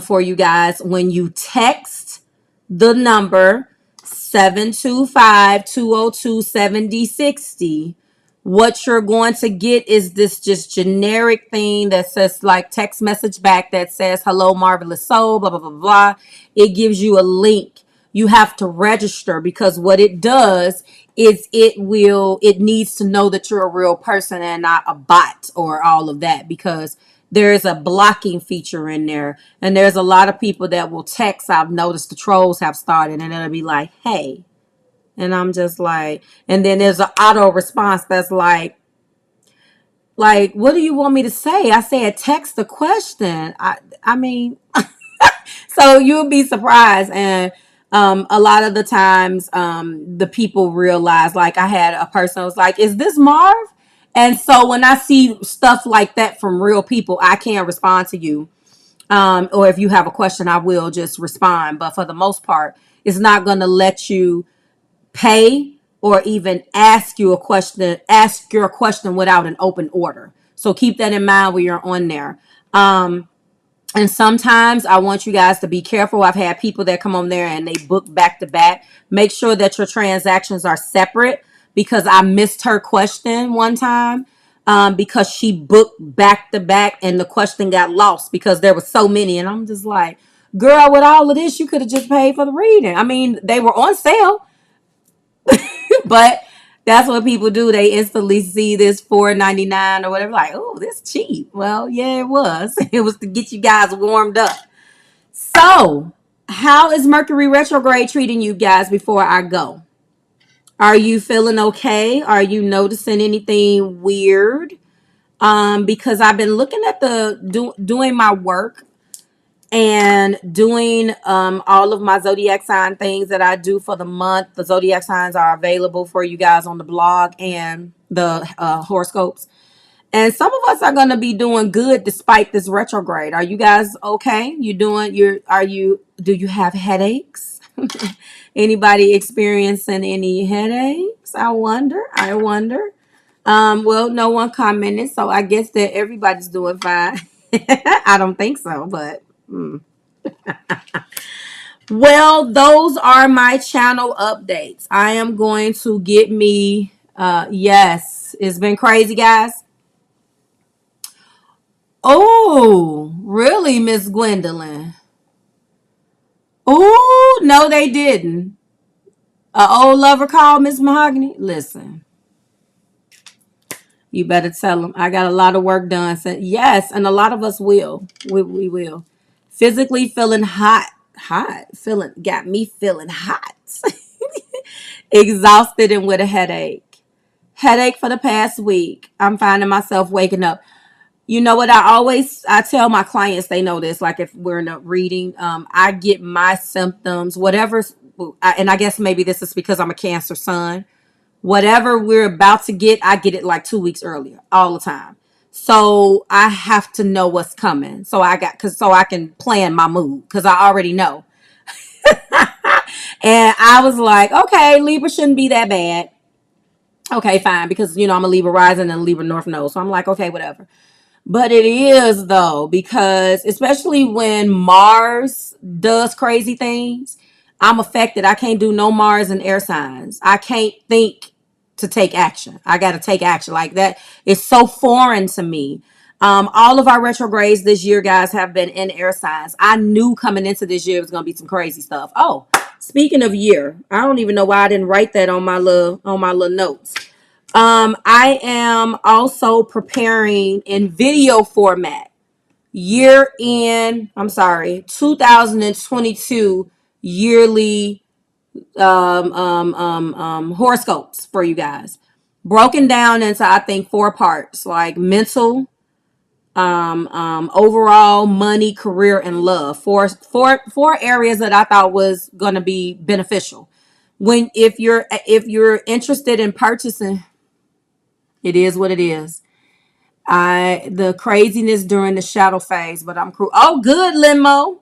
for you guys. When you text the number 725-202-7060, what you're going to get is this just generic thing that says like text message back that says hello marvelous soul, blah blah blah blah. It gives you a link. You have to register because what it does is it needs to know that you're a real person and not a bot or all of that, because there is a blocking feature in there, and there's a lot of people that will text. I've noticed the trolls have started, and it'll be like, hey, and I'm just like, and then there's an auto response that's like, what do you want me to say? I said, text the question. I mean, so you'll be surprised. And a lot of the times, the people realize, like I had a person who was like, is this Marv? And so when I see stuff like that from real people, I can respond to you. Or if you have a question, I will just respond. But for the most part, it's not going to let you pay or even ask your question without an open order. So keep that in mind when you're on there. And sometimes I want you guys to be careful. I've had people that come on there and they book back to back. Make sure that your transactions are separate, because I missed her question one time because she booked back to back and the question got lost because there were so many. And I'm just like, girl, with all of this, you could have just paid for the reading. I mean, they were on sale, but that's what people do. They instantly see this $4.99 or whatever, like, oh, this cheap. Well, yeah, it was. It was to get you guys warmed up. So, how is Mercury retrograde treating you guys before I go? Are you feeling okay? Are you noticing anything weird? Because I've been looking at doing my work and doing all of my zodiac sign things that I do for the month. The zodiac signs are available for you guys on the blog and the horoscopes. And some of us are going to be doing good despite this retrograde. Are you guys okay? Do you have headaches? Anybody experiencing any headaches? I wonder. Well, no one commented, so I guess that everybody's doing fine. I don't think so, but well, those are my channel updates. I am going to get me yes, it's been crazy, guys. Oh, really, Miss Gwendolyn? Ooh, no, they didn't. A old lover called Miss Mahogany. Listen, you better tell them I got a lot of work done. So, yes, and a lot of us will. We will. Physically feeling hot. Hot. Feeling got me feeling hot. Exhausted and with a headache. Headache for the past week. I'm finding myself waking up. You know what? I tell my clients, they know this. Like if we're in a reading, I get my symptoms, whatever. And I guess maybe this is because I'm a Cancer sun. Whatever we're about to get, I get it like 2 weeks earlier, all the time. So I have to know what's coming. So I can plan my mood because I already know. And I was like, okay, Libra shouldn't be that bad. Okay, fine, because I'm a Libra rising and a Libra North Node. So I'm like, okay, whatever. But it is though, because especially when Mars does crazy things, I'm affected. I can't do no Mars and air signs. I can't think to take action. I got to take action like that. It's so foreign to me. All of our retrogrades this year, guys, have been in air signs. I knew coming into this year it was going to be some crazy stuff. Oh, speaking of year, I don't even know why I didn't write that on my little notes. I am also preparing in video format I'm sorry, 2022 yearly horoscopes for you guys, broken down into I think 4 parts, like mental, overall, money, career, and love. Four areas that I thought was going to be beneficial. If you're interested in purchasing, it is what it is. The craziness during the shadow phase, but I'm cool. Oh, good, Limo.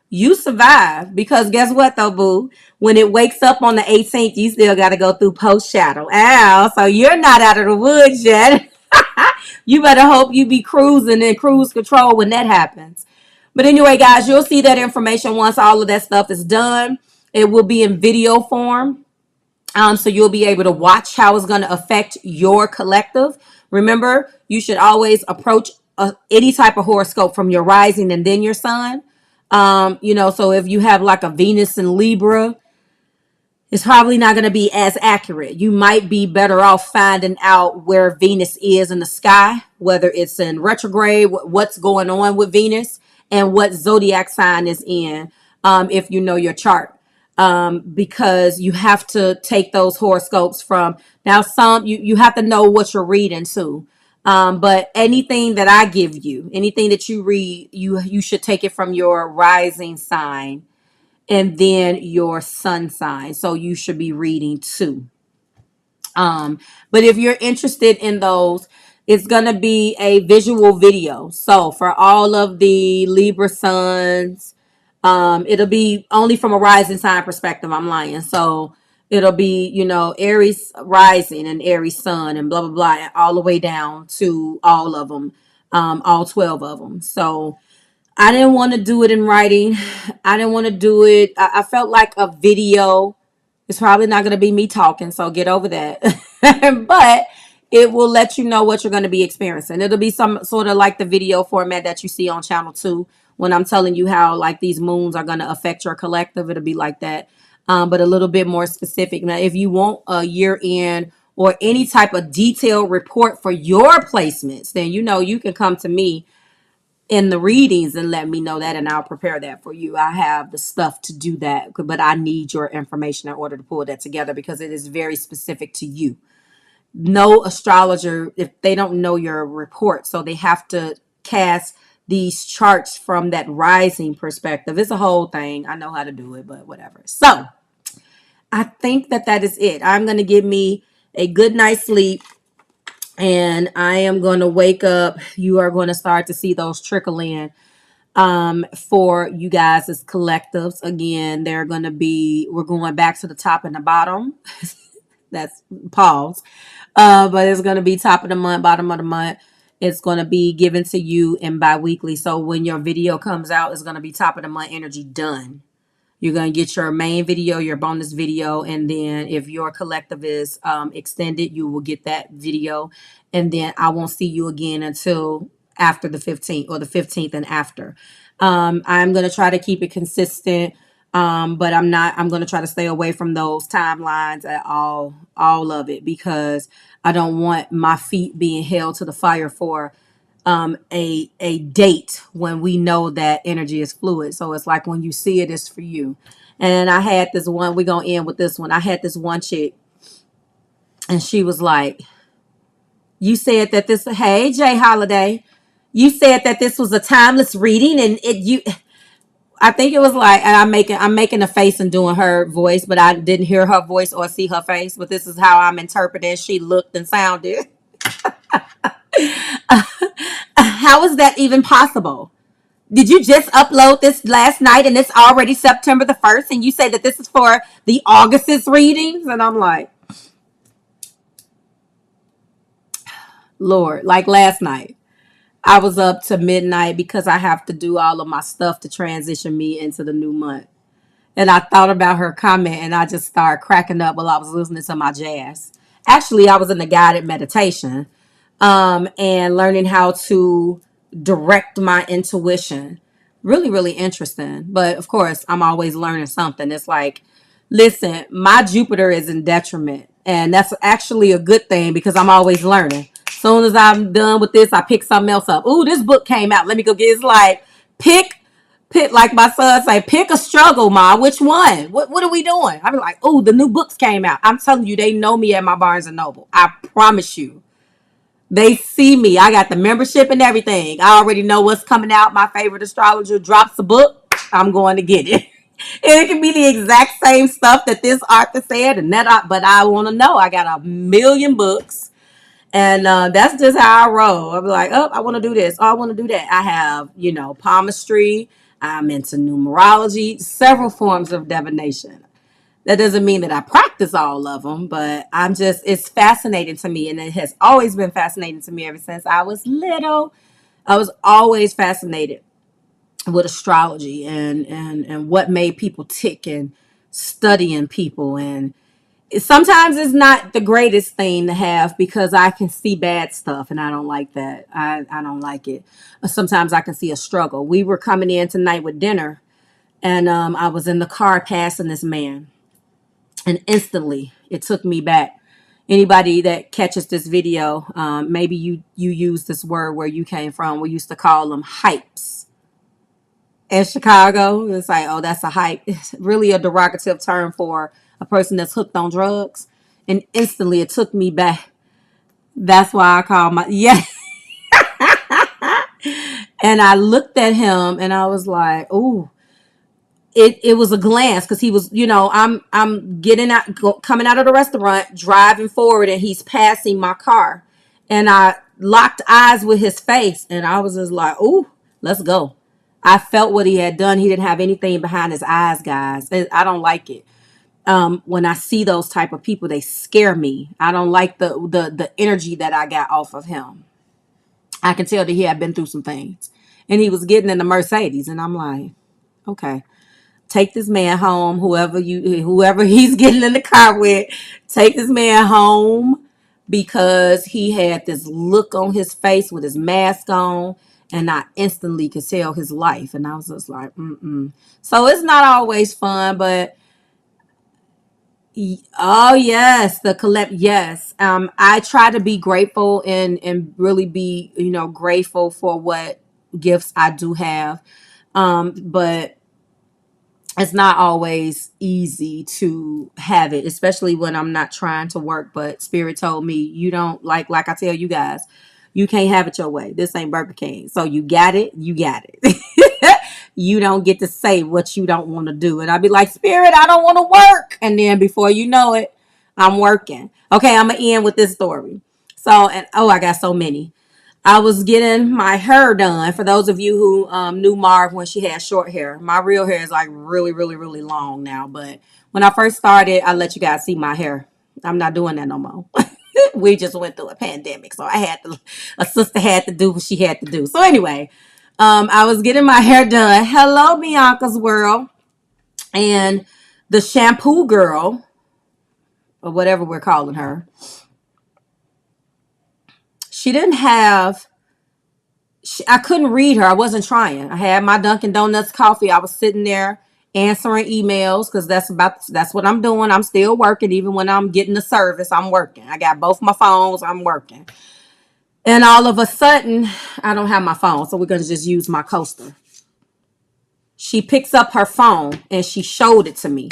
You survived, because guess what though, boo? When it wakes up on the 18th, you still got to go through post shadow. Ow! So you're not out of the woods yet. You better hope you be cruising in cruise control when that happens. But anyway, guys, you'll see that information once all of that stuff is done. It will be in video form. So you'll be able to watch how it's going to affect your collective. Remember, you should always approach any type of horoscope from your rising and then your sun. So if you have like a Venus in Libra, it's probably not going to be as accurate. You might be better off finding out where Venus is in the sky, whether it's in retrograde, what's going on with Venus, and what zodiac sign is in, if you know your chart. Because you have to take those horoscopes from now. You have to know what you're reading too. But anything that I give you, anything that you read, you should take it from your rising sign and then your sun sign. So you should be reading too. But if you're interested in those, it's going to be a visual video. So for all of the Libra suns, it'll be only from a rising sign perspective. I'm lying. So it'll be, Aries rising and Aries sun and blah, blah, blah, all the way down to all of them, all 12 of them. So I didn't want to do it in writing. I didn't want to do it. I felt like a video. It's probably not going to be me talking, so get over that. But it will let you know what you're going to be experiencing. It'll be some sort of like the video format that you see on channel 2 when I'm telling you how like these moons are going to affect your collective. It'll be like that, but a little bit more specific. Now, if you want a year end or any type of detailed report for your placements, then you can come to me in the readings and let me know that, and I'll prepare that for you. I have the stuff to do that, but I need your information in order to pull that together because it is very specific to you. No astrologer, if they don't know your report, so they have to cast these charts from that rising perspective. It's a whole thing. I know how to do it, but whatever. So I think that is it. I'm going to give me a good night's sleep, and I am going to wake up. You are going to start to see those trickle in for you guys as collectives. Again, we're going back to the top and the bottom. That's pause. But it's going to be top of the month, bottom of the month. It's going to be given to you in bi-weekly. So when your video comes out, it's going to be top of the month energy done. You're going to get your main video, your bonus video, and then if your collective is extended, you will get that video. And then I won't see you again until after the 15th, or the 15th and after. I'm going to try to keep it consistent. But I'm going to try to stay away from those timelines at all of it, because I don't want my feet being held to the fire for a date when we know that energy is fluid. So it's like, when you see it, it's for you. And I had this one, we're going to end with this one. I had this one chick, and she was like, you said that this, hey, Jay Holiday, you said that this was a timeless reading, and I think it was like, and I'm making a face and doing her voice, but I didn't hear her voice or see her face. But this is how I'm interpreting. She looked and sounded. How is that even possible? Did you just upload this last night and it's already September the 1st, and you say that this is for the August's readings? And I'm like, Lord, like last night, I was up to midnight because I have to do all of my stuff to transition me into the new month. And I thought about her comment, and I just started cracking up while I was listening to my jazz. Actually, I was in a guided meditation, and learning how to direct my intuition. Really, really interesting. But of course, I'm always learning something. It's like, listen, my Jupiter is in detriment. And that's actually a good thing, because I'm always learning. Soon as I'm done with this, I pick something else up. Ooh, this book came out. Let me go get it. It's like, pick, like my son say, pick a struggle, Ma. Which one? What are we doing? I be like, ooh, the new books came out. I'm telling you, they know me at my Barnes and Noble. I promise you. They see me. I got the membership and everything. I already know what's coming out. My favorite astrologer drops a book, I'm going to get it. And it can be the exact same stuff that this author said, and but I want to know. I got a million books, and that's just how I roll. I'll be like, oh, I want to do this. Oh, I want to do that. I have, palmistry. I'm into numerology, several forms of divination. That doesn't mean that I practice all of them, but it's fascinating to me. And it has always been fascinating to me ever since I was little. I was always fascinated with astrology and what made people tick, and studying people. And sometimes it's not the greatest thing to have, because I can see bad stuff, and I don't like that. I don't like it. Sometimes I can see a struggle. We were coming in tonight with dinner, and I was in the car passing this man. And instantly, it took me back. Anybody that catches this video, maybe you use this word where you came from. We used to call them hypes in Chicago. It's like, oh, that's a hype. It's really a derogative term for a person that's hooked on drugs. And instantly, it took me back. That's why I call my, yeah. And I looked at him, and I was like, ooh. It was a glance, because he was, I'm getting out, coming out of the restaurant, driving forward, and he's passing my car, and I locked eyes with his face, and I was just like, "Ooh, let's go." I felt what he had done. He didn't have anything behind his eyes, guys. I don't like it. When I see those type of people, they scare me. I don't like the energy that I got off of him. I can tell that he had been through some things, and he was getting in the Mercedes, and I'm like, okay. Take this man home, whoever he's getting in the car with, take this man home, because he had this look on his face with his mask on, and I instantly could tell his life. And I was just like, mm-mm. So it's not always fun, but oh yes, yes. I try to be grateful, and really be, grateful for what gifts I do have. But it's not always easy to have it, especially when I'm not trying to work. But Spirit told me, you don't, like I tell you guys, you can't have it your way. This ain't Burger King. So you got it. You don't get to say what you don't want to do. And I'd be like, Spirit, I don't want to work. And then before you know it, I'm working. Okay, I'm going to end with this story. So, and oh, I got so many. I was getting my hair done. For those of you who knew Marve when she had short hair, my real hair is like really, really, really long now. But when I first started, I let you guys see my hair. I'm not doing that no more. We just went through a pandemic, so a sister had to do what she had to do. So anyway, I was getting my hair done. Hello, Bianca's World, and the shampoo girl, or whatever we're calling her. She didn't have I couldn't read her. I wasn't trying. I had my Dunkin' Donuts coffee. I was sitting there answering emails because that's what I'm doing. I'm still working, even when I'm getting the service. I'm working. I got both my phones. I'm working. And all of a sudden, I don't have my phone, so we're gonna just use my coaster. She picks up her phone and she showed it to me.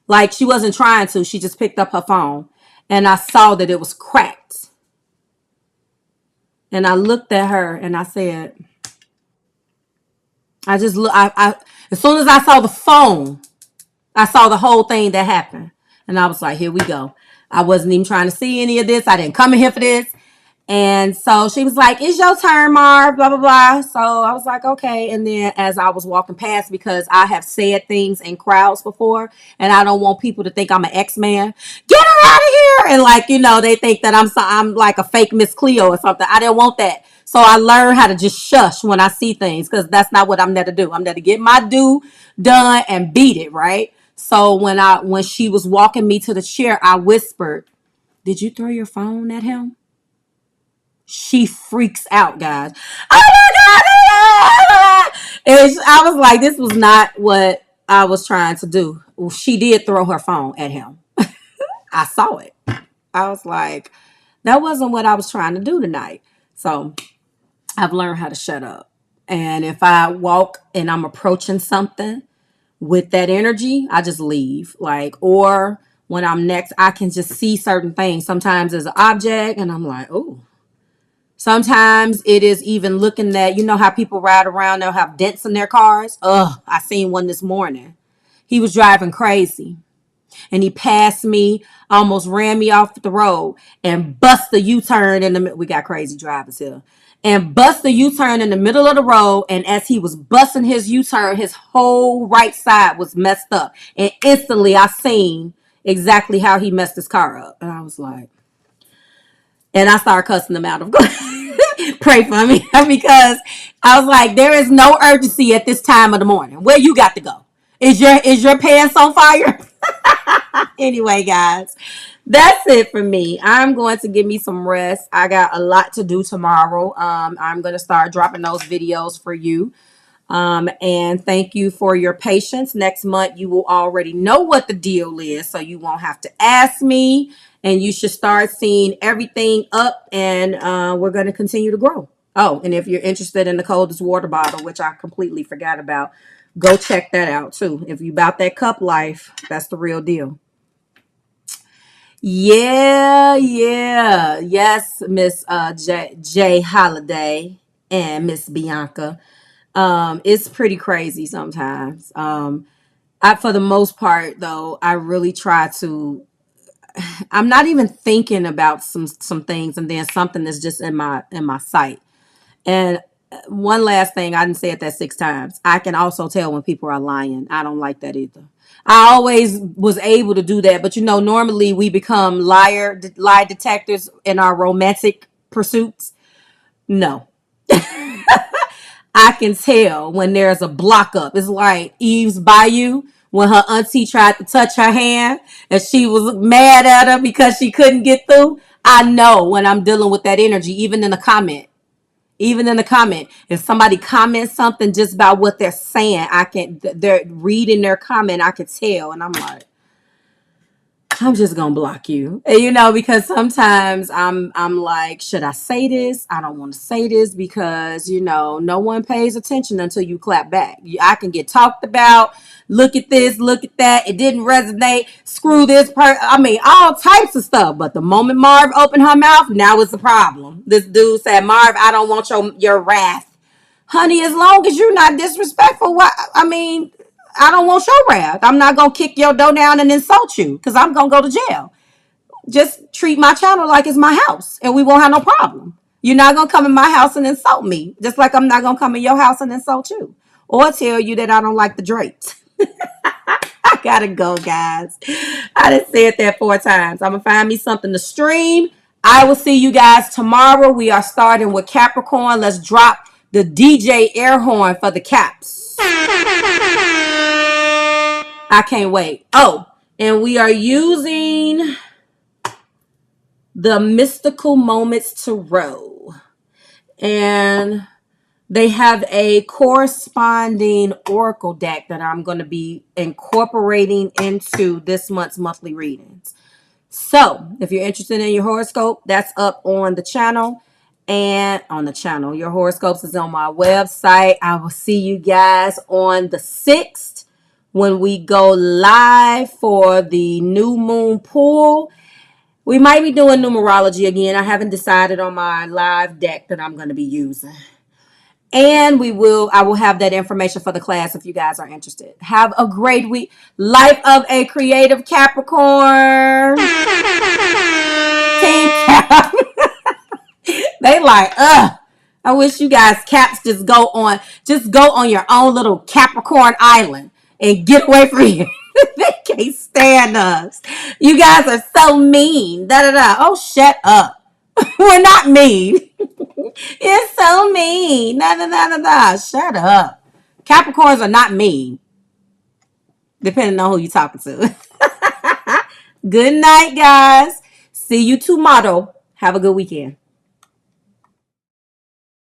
Like she wasn't trying to. She just picked up her phone, and I saw that it was cracked. And I looked at her and I said, I just look. I as soon as I saw the phone, I saw the whole thing that happened, and I was like, "Here we go." I wasn't even trying to see any of this. I didn't come in here for this. And so she was like, "It's your turn, Marv, blah, blah, blah." So I was like, okay. And then as I was walking past, because I have said things in crowds before, and I don't want people to think I'm an X-Man, get her out of here. And like, they think that I'm like a fake Miss Cleo or something. I didn't want that. So I learned how to just shush when I see things, because that's not what I'm there to do. I'm there to get my due done and beat it, right? So when she was walking me to the chair, I whispered, "Did you throw your phone at him?" She freaks out, guys. Oh my God! And I was like, this was not what I was trying to do. Well, she did throw her phone at him. I saw it. I was like, that wasn't what I was trying to do tonight. So I've learned how to shut up. And if I walk and I'm approaching something with that energy, I just leave. Like, or when I'm next, I can just see certain things. Sometimes there's an object and I'm like, oh. Sometimes it is even looking at, how people ride around, they'll have dents in their cars. Ugh, I seen one this morning. He was driving crazy and he passed me, almost ran me off the road and bust the U-turn in the, we got crazy drivers here, and bust the U-turn in the middle of the road. And as he was busting his U-turn, his whole right side was messed up. And instantly I seen exactly how he messed his car up. And I was like, and I started cussing them out. Of course, pray for me, because I was like, there is no urgency at this time of the morning. Where you got to go? Is your pants on fire? Anyway, guys, that's it for me. I'm going to give me some rest. I got a lot to do tomorrow. I'm going to start dropping those videos for you. And thank you for your patience. Next month, you will already know what the deal is, so you won't have to ask me, and you should start seeing everything up, and we're going to continue to grow. Oh, and if you're interested in the coldest water bottle, which I completely forgot about, go check that out too. If you about that cup life, that's the real deal. Yeah, yeah. Yes, Miss J Holiday and Miss Bianca. It's pretty crazy sometimes. For the most part though, I really try to, I'm not even thinking about some things, and then something is just in my sight. And one last thing, I didn't say it that 6 times. I can also tell when people are lying. I don't like that either. I always was able to do that, but normally we become lie detectors in our romantic pursuits. No, I can tell when there's a block up. It's like Eve's Bayou when her auntie tried to touch her hand and she was mad at her because she couldn't get through. I know when I'm dealing with that energy, even in the comment. Even in the comment, if somebody comments something just about what they're saying, they're reading their comment, I could tell. And I'm like, I'm just gonna block you, because sometimes I'm like, should I say this? I don't want to say this because no one pays attention until you clap back. I can get talked about. Look at this, look at that. It didn't resonate. Screw this person. I mean, all types of stuff. But the moment Marv opened her mouth, now it's a problem. This dude said, "Marv, I don't want your wrath, honey. As long as you're not disrespectful, what I mean." I don't want your wrath. I'm not going to kick your door down and insult you because I'm going to go to jail. Just treat my channel like it's my house and we won't have no problem. You're not going to come in my house and insult me, just like I'm not going to come in your house and insult you or tell you that I don't like the drapes. I got to go, guys. I done said that 4 times. I'm going to find me something to stream. I will see you guys tomorrow. We are starting with Capricorn. Let's drop the DJ air horn for the caps. I can't wait. Oh, and we are using the Mystical Moments Tarot. And They have a corresponding oracle deck that I'm going to be incorporating into this month's monthly readings. So if you're interested in your horoscope, that's up on the channel. And on the channel, your horoscopes is on my website. I will see you guys on the 6th when we go live for the new moon pool. We might be doing numerology again. I haven't decided on my live deck that I'm going to be using. And I will have that information for the class if you guys are interested. Have a great week. Life of a creative Capricorn. Team Cap. They like, I wish you guys Caps just go on your own little Capricorn island and get away from here. They can't stand us. You guys are so mean. Da da da. Oh, shut up. We're not mean. You're so mean. Da da da da da. Shut up. Capricorns are not mean, depending on who you're talking to. Good night, guys. See you tomorrow. Have a good weekend.